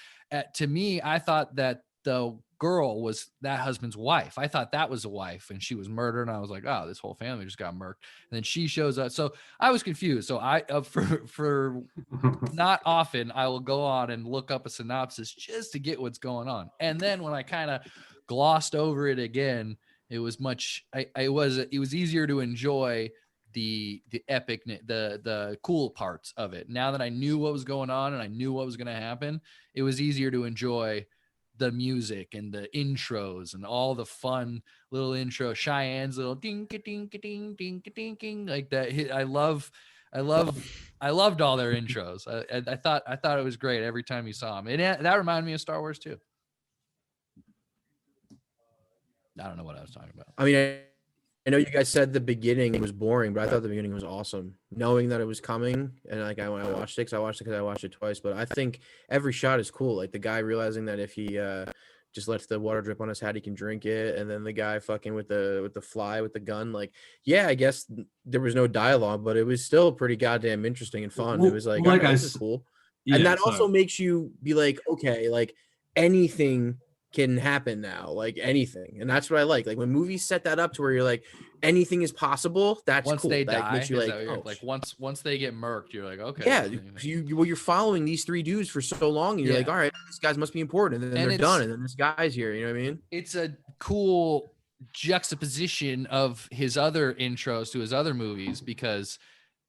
to me, I thought that the girl was that husband's wife. I thought that was a wife and she was murdered. And I was like, oh, this whole family just got murked. And then she shows up. So I was confused. So I, for not often, I will go on and look up a synopsis just to get what's going on. And then when I kind of glossed over it again, it was it was easier to enjoy the epic, the cool parts of it. Now that I knew what was going on and I knew what was going to happen, it was easier to enjoy the music and the intros and all the fun little intro, Cheyenne's little ding ding ding ding ding ding, like that. I loved all their intros. I thought it was great every time you saw them. And that reminded me of Star Wars too. I don't know what I was talking about. I mean, I know you guys said the beginning was boring, but I thought the beginning was awesome. Knowing that it was coming, and like when I watched it, because I watched it twice. But I think every shot is cool. Like the guy realizing that if he just lets the water drip on his hat, he can drink it, and then the guy fucking with the fly with the gun, like, yeah, I guess there was no dialogue, but it was still pretty goddamn interesting and fun. It was like, all like right, this is cool. And yeah, that so also makes you be like, okay, like anything can happen now, like anything. And that's what I like when movies set that up to where you're like, anything is possible. That's Once cool. they That die, makes you is like, that what oh, like once they get murked, you're like, okay. yeah, you're following these three dudes for so long, and you're like, Yeah. all right, these guys must be important, and then And they're it's- done, and then this guy's here. You know what I mean? It's a cool juxtaposition of his other intros to his other movies, because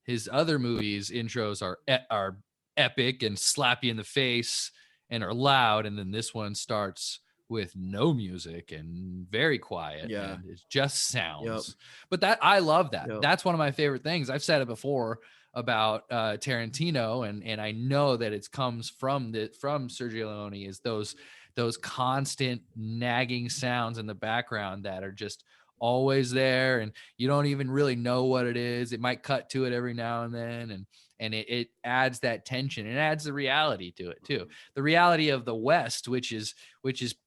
his other movies intros are epic and slap you in the face and are loud, and then this one starts with no music and very quiet, Yeah. and it just sounds. Yep. But that, I love that. Yep. That's one of my favorite things. I've said it before about Tarantino, and I know that it comes from Sergio Leone, is those constant nagging sounds in the background that are just always there, and you don't even really know what it is. It might cut to it every now and then, and it adds that tension. It adds the reality to it too. The reality of the West, which is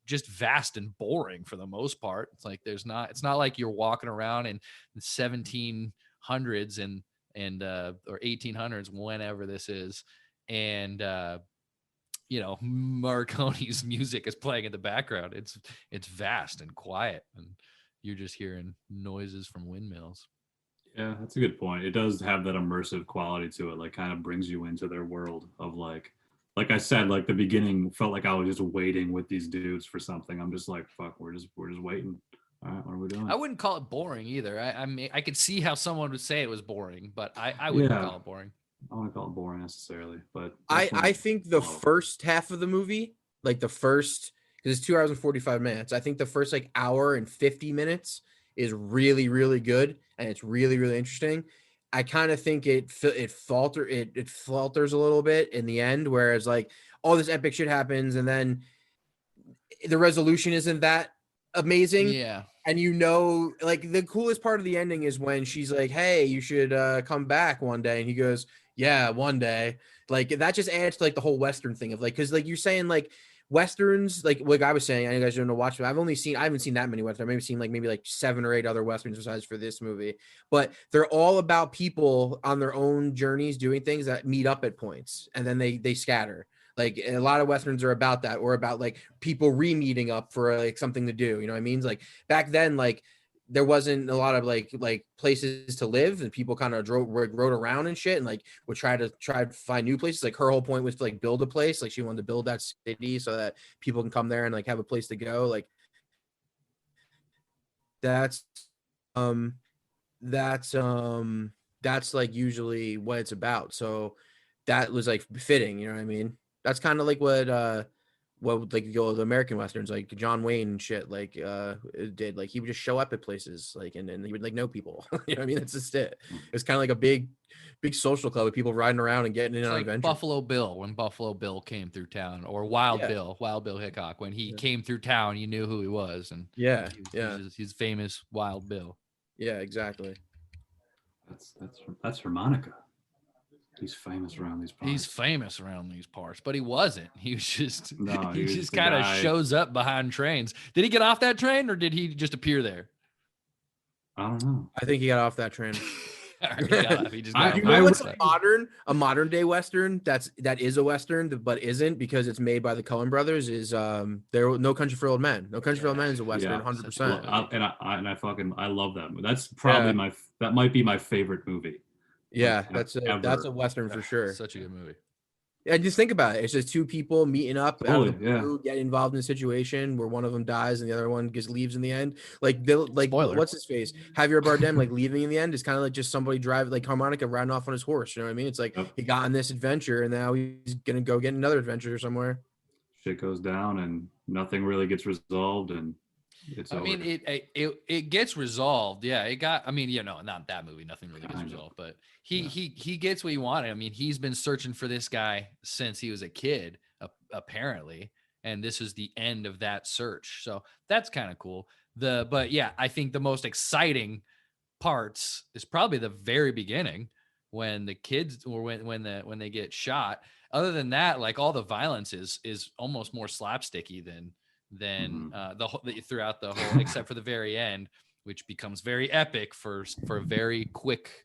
just vast and boring for the most part. It's like it's not like you're walking around in the 1700s and or 1800s, whenever this is, and Marconi's music is playing in the background. It's vast and quiet, and you're just hearing noises from windmills. yeah, that's a good point. It does have that immersive quality to it, like kind of brings you into their world of like I said, like the beginning felt like I was just waiting with these dudes for something. I'm just like, fuck, we're just waiting. All right, what are we doing? I wouldn't call it boring either. I mean, I could see how someone would say it was boring, but I wouldn't call it boring. I don't want to call it boring necessarily, but I think the first half of the movie, like the first, because it's 2 hours and 45 minutes. I think the first like hour and 50 minutes is really, really good, and it's really, really interesting. I kind of think it falters a little bit in the end, whereas like all this epic shit happens, and then the resolution isn't that amazing. Yeah. And like the coolest part of the ending is when she's like, hey, you should come back one day, and he goes, yeah, one day. Like that just adds to like the whole Western thing of like, because like you're saying like Westerns, like I was saying, I know you guys don't know watch, but I haven't seen that many Westerns. I've maybe seen like 7 or 8 other Westerns besides for this movie, but they're all about people on their own journeys doing things that meet up at points, and then they scatter. Like a lot of Westerns are about that, or about like people re-meeting up for like something to do. You know what I mean? Like back then, like there wasn't a lot of like places to live, and people kind of rode around and shit, and like would try to find new places. Like her whole point was to like build a place. Like she wanted to build that city so that people can come there and like have a place to go. Like that's like usually what it's about. So that was like fitting. You know what I mean? That's kind of like what like the American Westerns, like John Wayne and shit, like did. Like he would just show up at places, like and he would like know people. You know what I mean? That's just it. It was kind of like a big social club with people riding around and getting in on like adventures. Buffalo Bill, when Buffalo Bill came through town, or Wild Bill Hickok, when he came through town, you knew who he was, and he's famous Wild Bill. Yeah, exactly. That's harmonica. He's famous around these parts. But he wasn't. He was just he just kind of shows up behind trains. Did he get off that train, or did he just appear there? I don't know. I think he got off that train. He just got you know what's a modern day Western that is a Western but isn't, because it's made by the Coen brothers, is there No Country for Old Men. No Country for Old Men is a Western, 100%. I love that movie. That's probably that might be my favorite movie. Yeah, that's a Western for sure. Such a good movie. Yeah, just think about it. It's just 2 people meeting up, get involved in a situation where one of them dies and the other one just leaves in the end. Like Spoiler. What's his face? Javier Bardem, like leaving in the end is kind of like just somebody driving like harmonica riding off on his horse. You know what I mean? It's like he got on this adventure and now he's gonna go get another adventure somewhere. Shit goes down and nothing really gets resolved, and it's over. Mean, it gets resolved. Yeah, it got. I mean, not that movie. Nothing really gets resolved, but he gets what he wanted. I mean, he's been searching for this guy since he was a kid, apparently, and this is the end of that search. So that's kind of cool. But yeah, I think the most exciting parts is probably the very beginning when the kids, or when they get shot. Other than that, like all the violence is almost more slapsticky than throughout the whole, except for the very end, which becomes very epic for a very quick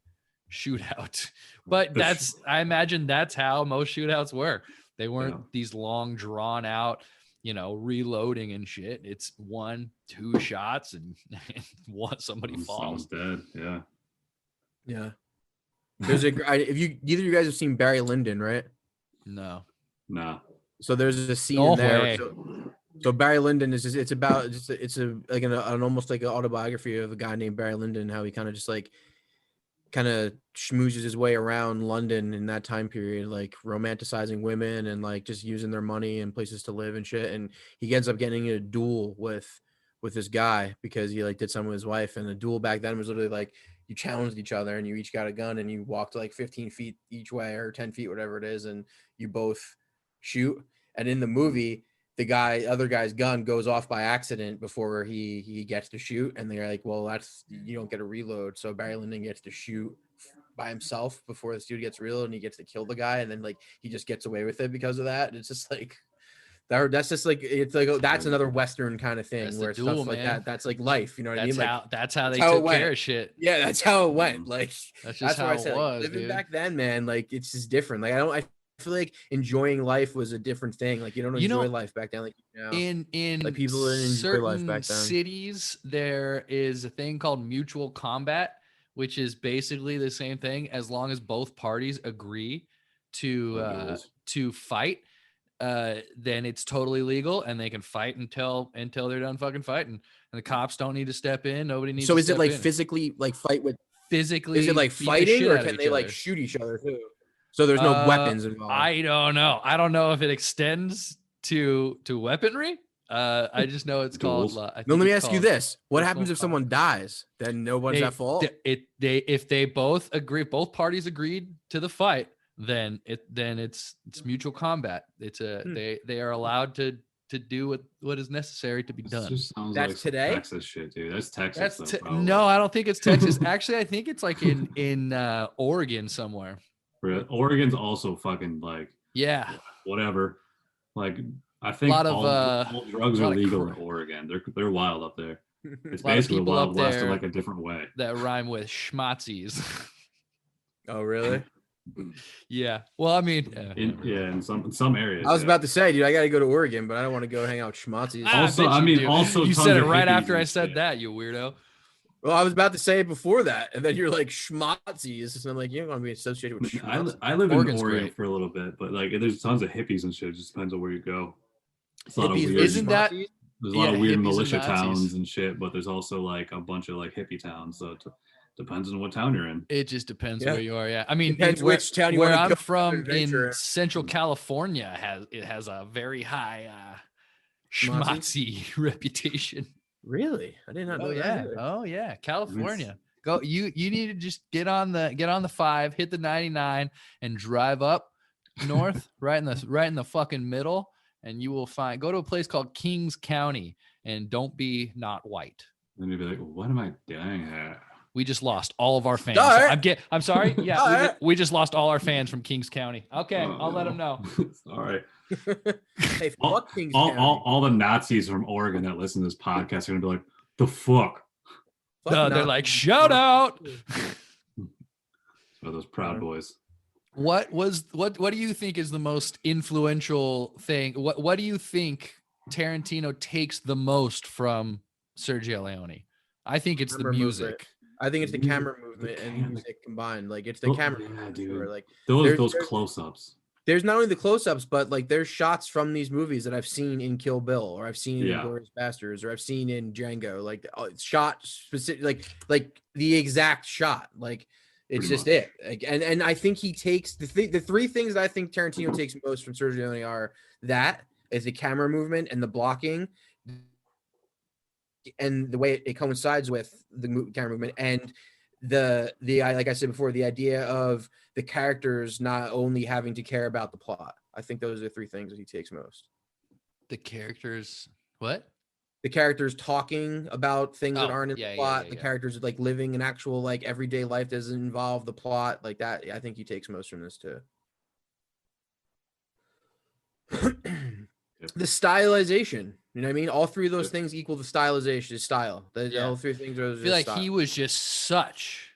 shootout. But I imagine that's how most shootouts were. They weren't these long drawn out, reloading and shit. It's 1-2 shots and somebody falls. Someone's dead. Yeah. There's if you either of you guys have seen Barry Lyndon, right? No. So there's a scene in there. So Barry Lyndon is just, it's an almost like an autobiography of a guy named Barry Lyndon, how he kind of just like schmoozes his way around London in that time period, like romanticizing women and like just using their money and places to live and shit. And he ends up getting in a duel with this guy because he like did something with his wife. And the duel back then was literally like you challenged each other and you each got a gun and you walked like 15 feet each way or 10 feet, whatever it is, and you both shoot. And in the movie, the other guy's gun goes off by accident before he gets to shoot, and they're like, well, you don't get a reload. So Barry Lyndon gets to shoot by himself before this dude gets reloaded, and he gets to kill the guy, and then like he just gets away with it because of that. And it's just like that's just like that's another Western kind of thing where stuff like that. That's like life, you know what I mean? Like that's how they took care of shit. Yeah, that's how it went. Like that's just how it was. Living dude. back then, man, like it's just different. Like I feel like enjoying life was a different thing. Like you don't enjoy life back then. Like in like people didn't enjoy life back then. Cities, there is a thing called mutual combat, which is basically the same thing as long as both parties agree to fight. Then it's totally legal and they can fight until they're done fucking fighting. And the cops don't need to step in. Nobody needs. So to is it like in. physically like fight with? Physically, is it like fighting or can they like shoot each other too? So there's no weapons involved. I don't know. I don't know if it extends to weaponry. I just know it's called. Let me ask you this: what happens if someone dies? Then nobody's at fault. If they both agree, both parties agreed to the fight, then it's mutual combat. It's they are allowed to do what is necessary to be done. Just sounds That's like today. Texas shit, dude. That's Texas. No, I don't think it's Texas. Actually, I think it's like in Oregon somewhere. Oregon's also fucking like whatever. Like I think all drugs are legal in Oregon. They're wild up there. It's basically Wild West in like a different way. That rhyme with schmatzis. Oh really? Yeah. Well, I mean, in some areas. I was about to say, dude, I got to go to Oregon, but I don't want to go hang out with schmatzis. Also, you said it right after I said that, you weirdo. Well, I was about to say it before that, and then you're like schmatzis, and I'm like, you don't want to be associated with schmatzis. I live in Oregon for a little bit, but like, there's tons of hippies and shit. It just depends on where you go. It's a lot of weird. Isn't that? There's a lot of weird militia towns and shit, but there's also like a bunch of like hippie towns. So it depends on what town you're in. It just depends where you are. Yeah, I mean, depends which town you where want to I'm from in Central California has a very high schmatzy reputation. Really? I did not know that. Oh yeah, California. Go. You need to just get on the 5, hit the 99, and drive up north, right in the fucking middle, and you will go to a place called Kings County, and don't be not white. Then you'll be like, what am I doing here? We just lost all of our fans. I'm sorry. Yeah, we just lost all our fans from Kings County. Okay, I'll let them know. All right. Hey, fuck Kings County. All the Nazis from Oregon that listen to this podcast are gonna be like, the fuck? No, they're like, shout out. So those Proud Boys. What do you think is the most influential thing? What do you think Tarantino takes the most from Sergio Leone? I think it's the music. Movement. I think it's the camera movement and music combined. Like it's the camera. Yeah, dude. Like those close-ups. There's not only the close-ups, but like there's shots from these movies that I've seen in Kill Bill, or I've seen in Inglourious Basterds, or I've seen in Django. Like shot specific, like the exact shot. Like it's just it. Like, and I think he takes the three things that I think Tarantino takes most from Sergio Leone are that is the camera movement and the blocking, and the way it coincides with the camera movement, and the like I said before, the idea of the characters not only having to care about the plot. I think those are the three things that he takes most. The characters, what? The characters talking about things that aren't in the plot. The characters like living an actual like everyday life that doesn't involve the plot, like that. I think he takes most from this too. The stylization. You know what I mean? All three of those things equal the stylization, the style. The Yeah. all three things are I just feel like style. he was just such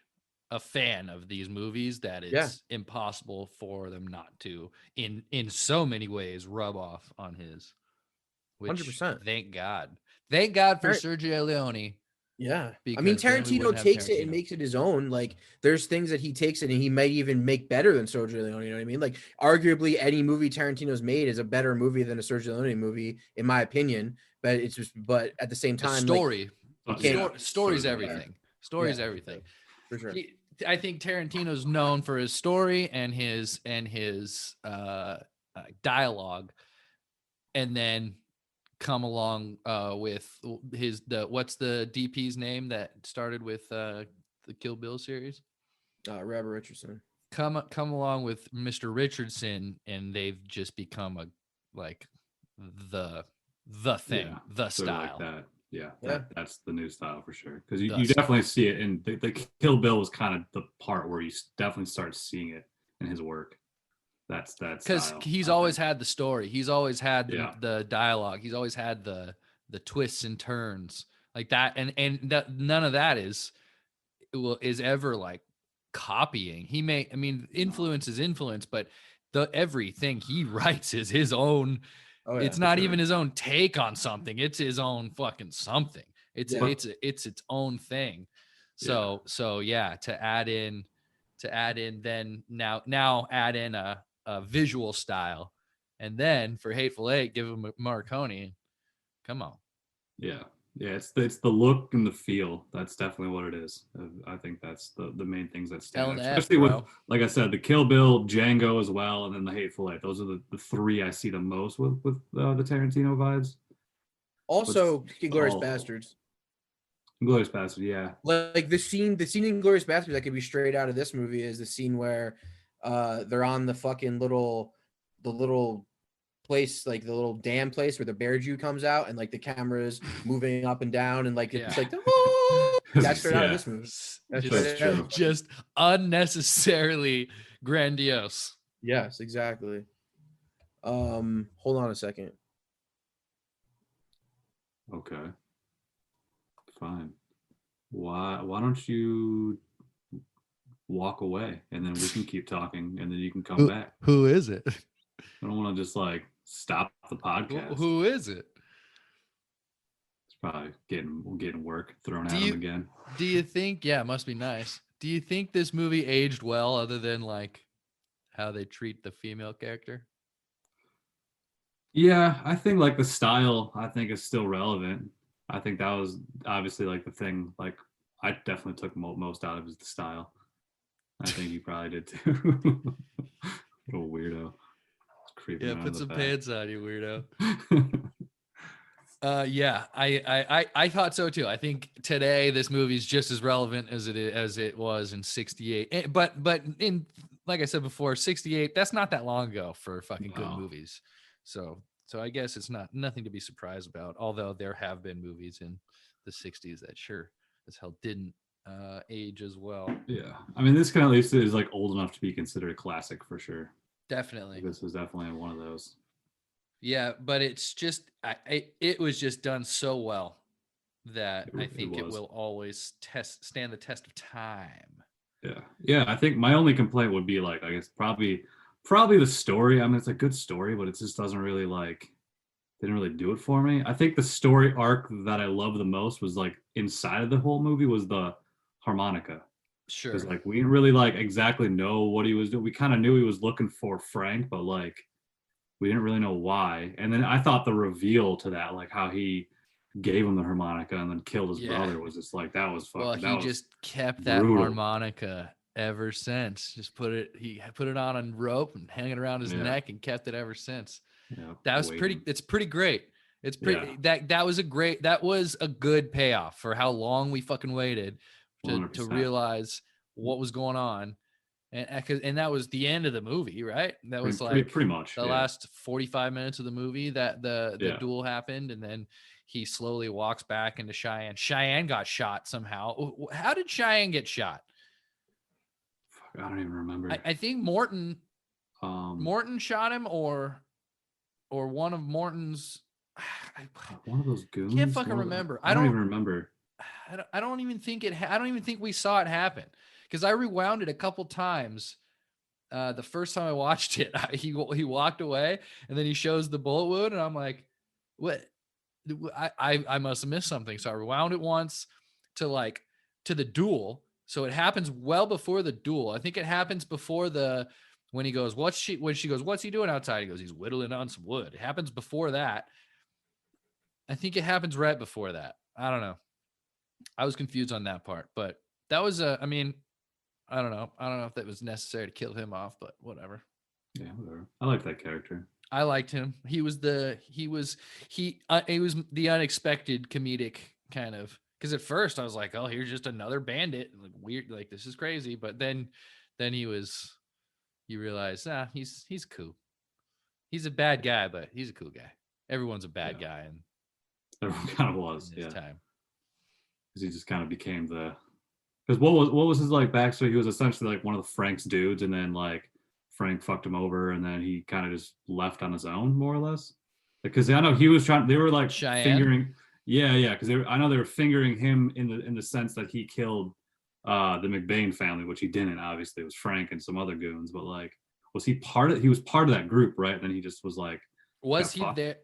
a fan of these movies that Yeah. it's impossible for them not to, in so many ways, rub off on his. Which 100%. thank God for Right. Sergio Leone. Yeah. I mean, Because then we Tarantino wouldn't have takes it and Tarantino. makes it his own. Like, there's things that he takes it and he might even make better than Sergio Leone. You know what I mean? Like, arguably, any movie Tarantino's made is a better movie than a Sergio Leone movie, in my opinion. But it's just, but at the same The time, story, like, you can't. story's Yeah. everything. Story's Yeah, everything. For sure. I think Tarantino's known for his story and his dialogue, and then come along with what's the DP's name that started with the Kill Bill series? Robert Richardson. Come along with Mr. Richardson, and they've just become the thing, the sort of like style. that. Yeah, Yeah. that's the new style for sure. Because you definitely see it in the Kill Bill was kind of the part where you definitely start seeing it in his work. That's because he's always had the story. He's always had the dialogue. He's always had the twists and turns like that, and that none of that is ever like copying. Influence is influence, but everything he writes is his own. Oh, yeah, It's not even his own take on something. It's his own fucking something. It's its own thing. So to add in then now add in a visual style, and then for Hateful Eight give him Marconi. Come on. Yeah. It's the look and the feel. That's definitely what it is. I think that's the main things that stand out. Especially with, like I said, the Kill Bill, Django as well, and then the Hateful Eight. Those are the three I see the most with the Tarantino vibes. Also, Inglourious Bastards. Inglourious Bastards, yeah. Like the scene in Inglourious Bastards that could be straight out of this movie is the scene where they're on the fucking little place, like the little dam place where the bear Jew comes out and like the camera's moving up and down and like it's like that's straight out of this movie. That's true. Just unnecessarily grandiose. Yes, exactly. Hold on a second. Okay. Fine. Why don't you walk away and then we can keep talking and then you can come back? Who is it? I don't want to just like stop the podcast. Who is it? It's probably getting work thrown at him again. Do you think? Yeah, it must be nice. Do you think this movie aged well, other than like how they treat the female character? Yeah, I think like the style, I think is still relevant. I think that was obviously like the thing. Like I definitely took most out of is the style. I think you probably did too. Little weirdo. Yeah, put some pants on, you weirdo. Yeah, I thought so too. I think today this movie is just as relevant as it was in '68. But in, like I said before, '68, that's not that long ago for fucking good movies. So I guess it's nothing to be surprised about. Although there have been movies in the '60s that sure as hell didn't age as well. Yeah, I mean this kind of at least is like old enough to be considered a classic for sure. Definitely, this was definitely one of those. Yeah, but it's just it was just done so well that I think it will always stand the test of time. Yeah. I think my only complaint would be like I guess probably the story. I mean, it's a good story, but it just doesn't really didn't really do it for me. I think the story arc that I love the most was like inside of the whole movie was the harmonica. Sure. Because like we didn't really like exactly know what he was doing. We kind of knew he was looking for Frank, but like we didn't really know why. And then I thought the reveal to that, like how he gave him the harmonica and then killed his brother, was just like that was fucking. Well, he just kept that harmonica ever since. He put it on a rope and hang it around his neck and kept it ever since. Yeah, that was pretty. It's pretty great. It's pretty. That was a good payoff for how long we fucking waited to realize what was going on. And that was the end of the movie, right? That was pretty much the last 45 minutes of the movie that the duel happened, and then he slowly walks back into Cheyenne. Cheyenne got shot somehow. How did Cheyenne get shot? I don't even remember. I think Morton shot him, or one of Morton's. One of those goons. Can't fucking What was it? remember. I don't even remember. I don't even think I don't even think we saw it happen because I rewound it a couple times. The first time I watched it, he walked away and then he shows the bullet wound and I'm like, what? I must have missed something. So I rewound it once to the duel. So it happens well before the duel. I think it happens before when he goes, when she goes, what's he doing outside? He goes, he's whittling on some wood. It happens before that. I think it happens right before that. I don't know. I was confused on that part, but that was I mean, I don't know. I don't know if that was necessary to kill him off, but whatever. Yeah, whatever. I like that character. I liked him. He was the unexpected comedic kind of, because at first I was like, oh, here's just another bandit. Like weird, like this is crazy. But then you realize, he's cool. He's a bad guy, but he's a cool guy. Everyone's a bad guy, and everyone kind of was, in his time. Because he just kind of became because what was his like backstory? He was essentially like one of the Frank's dudes, and then like Frank fucked him over, and then he kind of just left on his own, more or less. Because I know he was trying. They were like Cheyenne? fingering. Yeah. Because I know they were fingering him in the sense that he killed the McBain family, which he didn't. Obviously, it was Frank and some other goons. But like, was he part of? He was part of that group, right? And then he just was like. Was he there?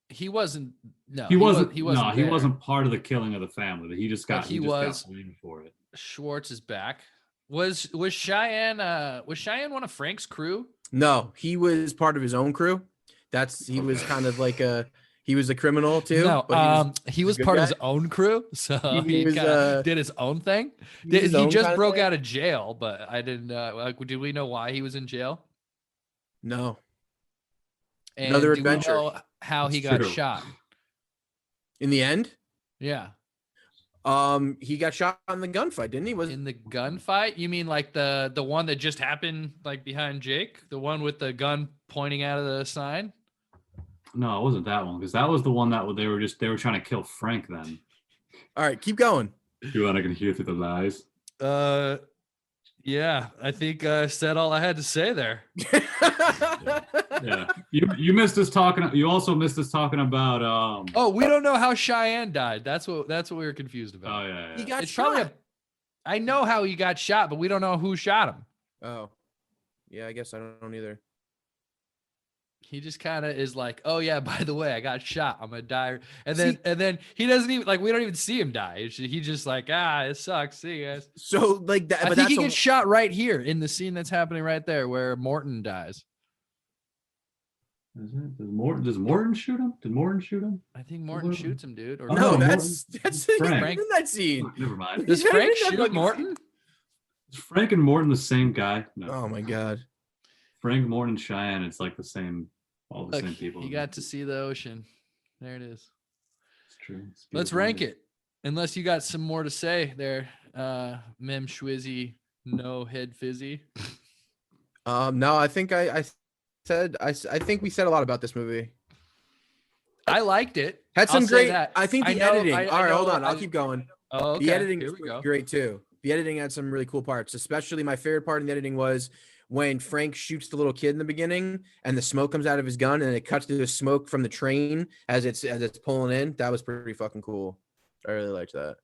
He wasn't. No, he wasn't. He wasn't. No, he wasn't part of the killing of the family. He just got. He was. Got blamed for it. Schwartz is back. Was Cheyenne? Was Cheyenne one of Frank's crew? No, he was part of his own crew. He was kind of like he was a criminal too. No, but he was part of his own crew, so he did his own thing. He just broke out of jail, but I didn't. Did we know why he was in jail? No. And Another do we adventure. know how he got shot? In the end? Yeah. He got shot in the gunfight, didn't he? In the gunfight? You mean like the one that just happened like behind Jake? The one with the gun pointing out of the sign? No, it wasn't that one, because that was the one that they were trying to kill Frank then. All right, keep going. You want I can hear through the lies? Yeah, I think I said all I had to say there. Yeah. You missed us talking. You also missed us talking about. Oh, we don't know how Cheyenne died. That's what we were confused about. Oh yeah. He got it's shot. probably I know how he got shot, but we don't know who shot him. Oh, yeah. I guess I don't either. He just kind of is like, oh yeah, by the way, I got shot. I'm gonna die, and then he doesn't even we don't even see him die. He just like, it sucks. See you guys. So like that. I think he gets shot right here in the scene that's happening right there where Morton dies. Is it? Does Morton shoot him? Did Morton shoot him? I think Morton shoots him, dude. Or no, no, that's Frank. in that scene. Oh, never mind. Does Frank shoot Morton? Is Frank and Morton the same guy? No. Oh my god. Frank, Morton, Cheyenne. It's like the same. All the same people. You got to see the ocean. There it is. It's true. Let's rank it. Unless you got some more to say there, Mem Schwizzy, no head fizzy. No, I think I think we said a lot about this movie. I liked it. Had some great. That. I think the editing. All right, hold on. I'll keep going. Oh, okay. The editing Here was we go. great too. The editing had some really cool parts. Especially my favorite part in the editing was when Frank shoots the little kid in the beginning and the smoke comes out of his gun and it cuts to the smoke from the train as it's pulling in. That was pretty fucking cool. I really liked that.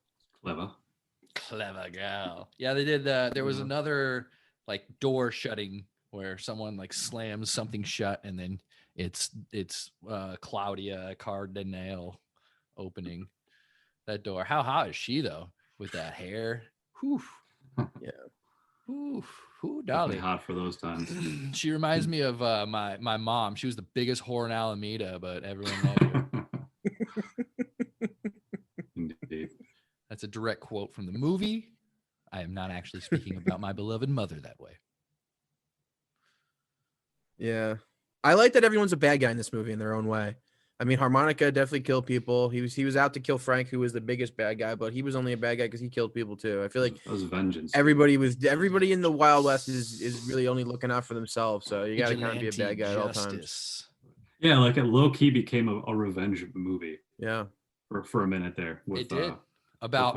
Clever Gal. Yeah, they did. There was another door shutting where someone slams something shut and then it's Claudia Cardinale opening that door. How hot is she though with that hair? Whew. Yeah. Whew. Whew, Dolly. Hot for those times. She reminds me of my mom. She was the biggest whore in Alameda, but everyone loved her. Indeed. That's a direct quote from the movie. I am not actually speaking about my beloved mother that way. Yeah. I like that everyone's a bad guy in this movie in their own way. I mean, Harmonica definitely killed people. He was out to kill Frank, who was the biggest bad guy, but he was only a bad guy because he killed people too. I feel like that was vengeance. Everybody in the Wild West is really only looking out for themselves. So you got to kind of be a bad guy at all times. Yeah, it low key became a revenge movie. Yeah, for a minute there. It did about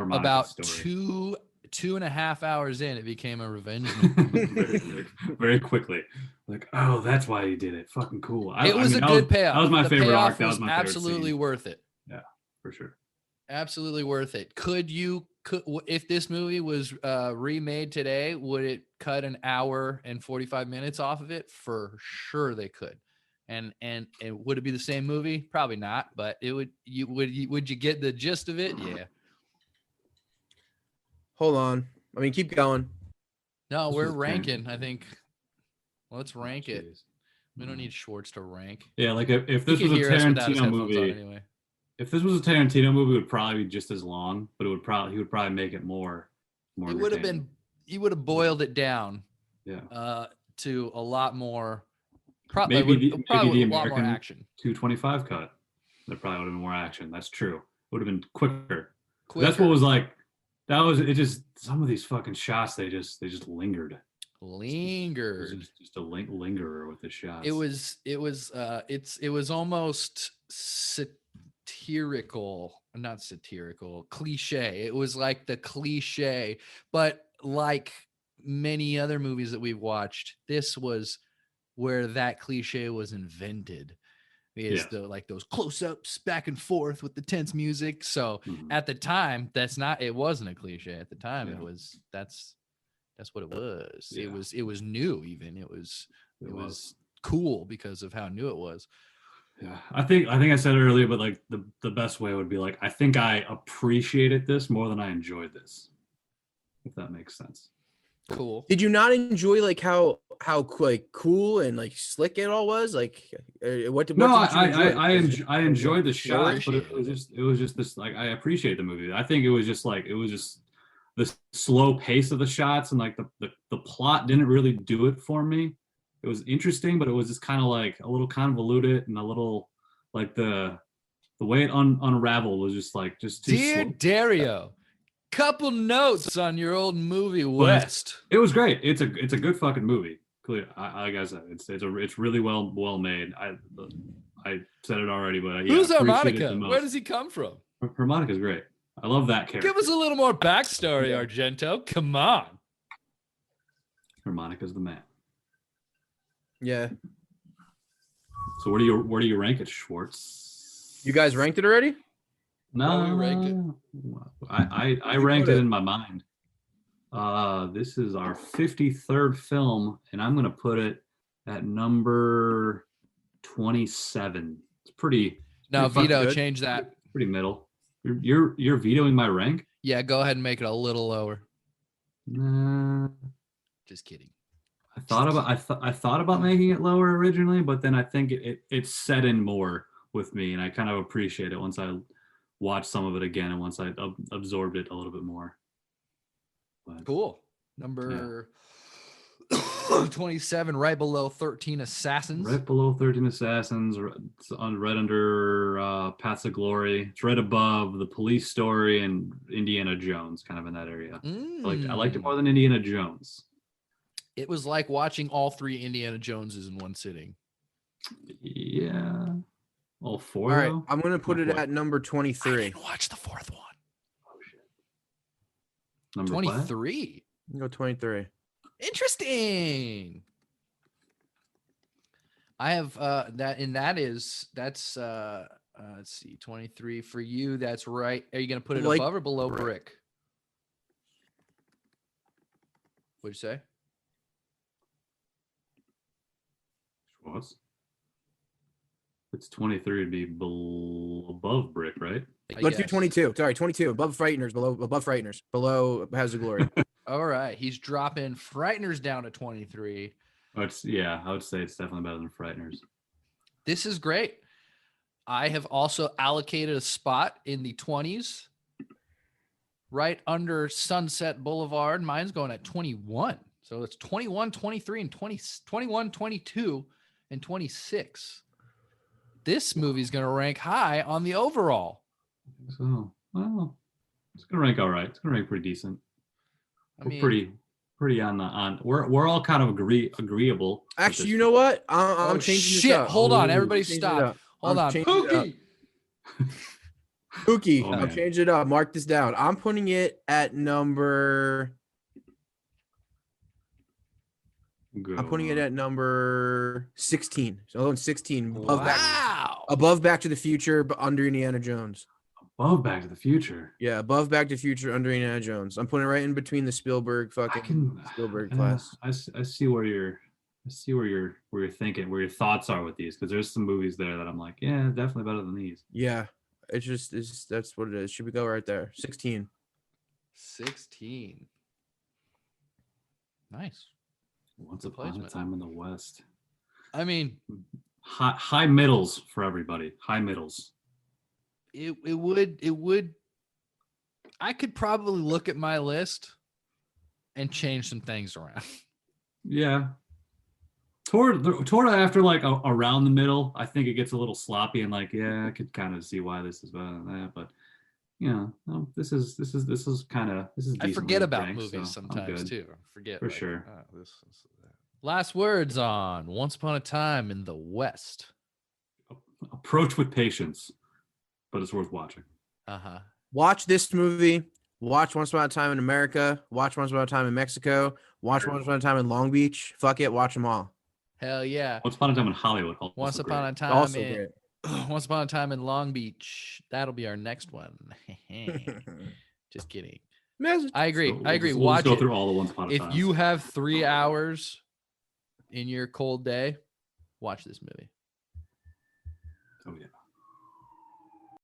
2.5 hours in, it became a revenge movie. very quickly. Like, oh, that's why he did it. Fucking cool. It was a good payoff. That was my the favorite payoff arc. That was my favorite absolutely scene. worth it. Yeah, for sure. Absolutely worth it. If this movie was remade today, would it cut an hour and 45 minutes off of it? For sure they could. And would it be the same movie? Probably not, but it would. Would you get the gist of it? Yeah. Hold on. I mean, keep going. No, This we're was ranking. I think. Let's rank it. Jeez. We don't need Schwartz to rank. Yeah, like if this He was can a hear us without his Tarantino headphones on movie, anyway. if this was a Tarantino movie, it would probably be just as long, but he would probably make it more. It would have been. He would have boiled it down. Yeah. To a lot more. Maybe Probably the with a lot more American action. 225 cut. There probably would have been more action. That's true. It would have been quicker. Quicker. That's what was like. That was it. Just some of these fucking shots. They just lingered. Lingered. It was just a lingerer with the shots. It was almost not satirical, cliche. It was like the cliche, but like many other movies that we've watched, this was where that cliche was invented. Is like those close-ups back and forth with the tense music. So at the time, it wasn't a cliche. At the time, that's what it was. Yeah. It was new. Even it was cool because of how new it was. Yeah, I think I said it earlier, but like the best way would be like, I think I appreciated this more than I enjoyed this, if that makes sense. Cool. Did you not enjoy like how like cool and like slick it all was? Like what did you enjoy? I enjoyed the shot, but it was just this, like, I appreciate the movie. I think it was just the slow pace of the shots, and like the plot didn't really do it for me. It was interesting, but it was just kind of like a little convoluted, and a little like the way it unraveled was just too Dear slow. Dario, couple notes on your old movie West. It was great. It's a good fucking movie. Like I said, it's really well made. I said it already, but who's Harmonica? Where does he come from? Harmonica's great. I love that character. Give us a little more backstory, Argento. Come on. Harmonica's the man. Yeah. So where do you rank it, Schwartz? You guys ranked it already? No, we ranked it. I ranked it in my mind. This is our 53rd film, and I'm gonna put it at number 27. It's pretty. Now, Vito, good. change that. Pretty middle. You're vetoing my rank? Yeah, go ahead and make it a little lower. Nah. Just kidding. I thought about making it lower originally, but then I think it set in more with me, and I kind of appreciate it once I watched some of it again and once I absorbed it a little bit more. But, cool. Number 27, right below 13 Assassins. Right below 13 Assassins, right under Paths of Glory. It's right above The Police Story and Indiana Jones, kind of in that area. I liked it more than Indiana Jones. It was like watching all three Indiana Joneses in one sitting. Yeah. All four. All right, though? I'm gonna put it at number I 23. didn't watch the fourth one. Oh shit. Number 23. Go 23. Interesting. I have that's let's see, 23 for you. That's right. Are you gonna put it above or below Brick? What'd you say? Schwartz. It's 23 would be above Brick, right? Let's do 22. Sorry, 22. Above Frighteners, above Frighteners, below Paths of Glory. All right, he's dropping Frighteners down to 23. I would say it's definitely better than Frighteners. This is great. I have also allocated a spot in the 20s, right under Sunset Boulevard. Mine's going at 21. So it's 21, 23, and 21, 22, and 26. This movie's going to rank high on the overall. So, well, it's going to rank all right. It's going to rank pretty decent. We're pretty on. We're all kind of agreeable. Actually, you know what? I'm changing this up. Hold on, everybody stop. Hold on. Pookie. Pookie, Oh, I'll man. change it up. Mark this down. I'm putting it at number. I'm putting it at number 16. So I'm going 16. Wow. Above Back to the Future, but under Indiana Jones. Above Back to the Future. Yeah, above Back to the Future, under Indiana Jones. I'm putting it right in between the Spielberg Spielberg class. I see where you're. I see where you're thinking, where your thoughts are with these, because there's some movies there that I'm like, yeah, definitely better than these. Yeah, that's what it is. Should we go right there? 16. 16. Nice. Once Good Upon a placement. Time in the West. I mean, High middles for everybody. High middles. it would. I could probably look at my list and change some things around. Yeah. Toward after like around the middle, I think it gets a little sloppy and like, yeah, I could kind of see why this is better than that, but this is I forget about ranked, movies so I'm sometimes good. too. I forget For sure. This is that. Last words on Once Upon a Time in the West. Approach with patience, but it's worth watching. Uh-huh. Watch this movie. Watch Once Upon a Time in America. Watch Once Upon a Time in Mexico. Watch Once Upon a Time in Long Beach. Fuck it. Watch them all. Hell yeah. Once Upon a Time in Hollywood. Once upon a time Also in great. Once Upon a Time in Long Beach. That'll be our next one. Just kidding. I agree. So I agree. We'll Watch just go it. through all the Once Upon a If Time. you have 3 hours in your cold day, watch this movie.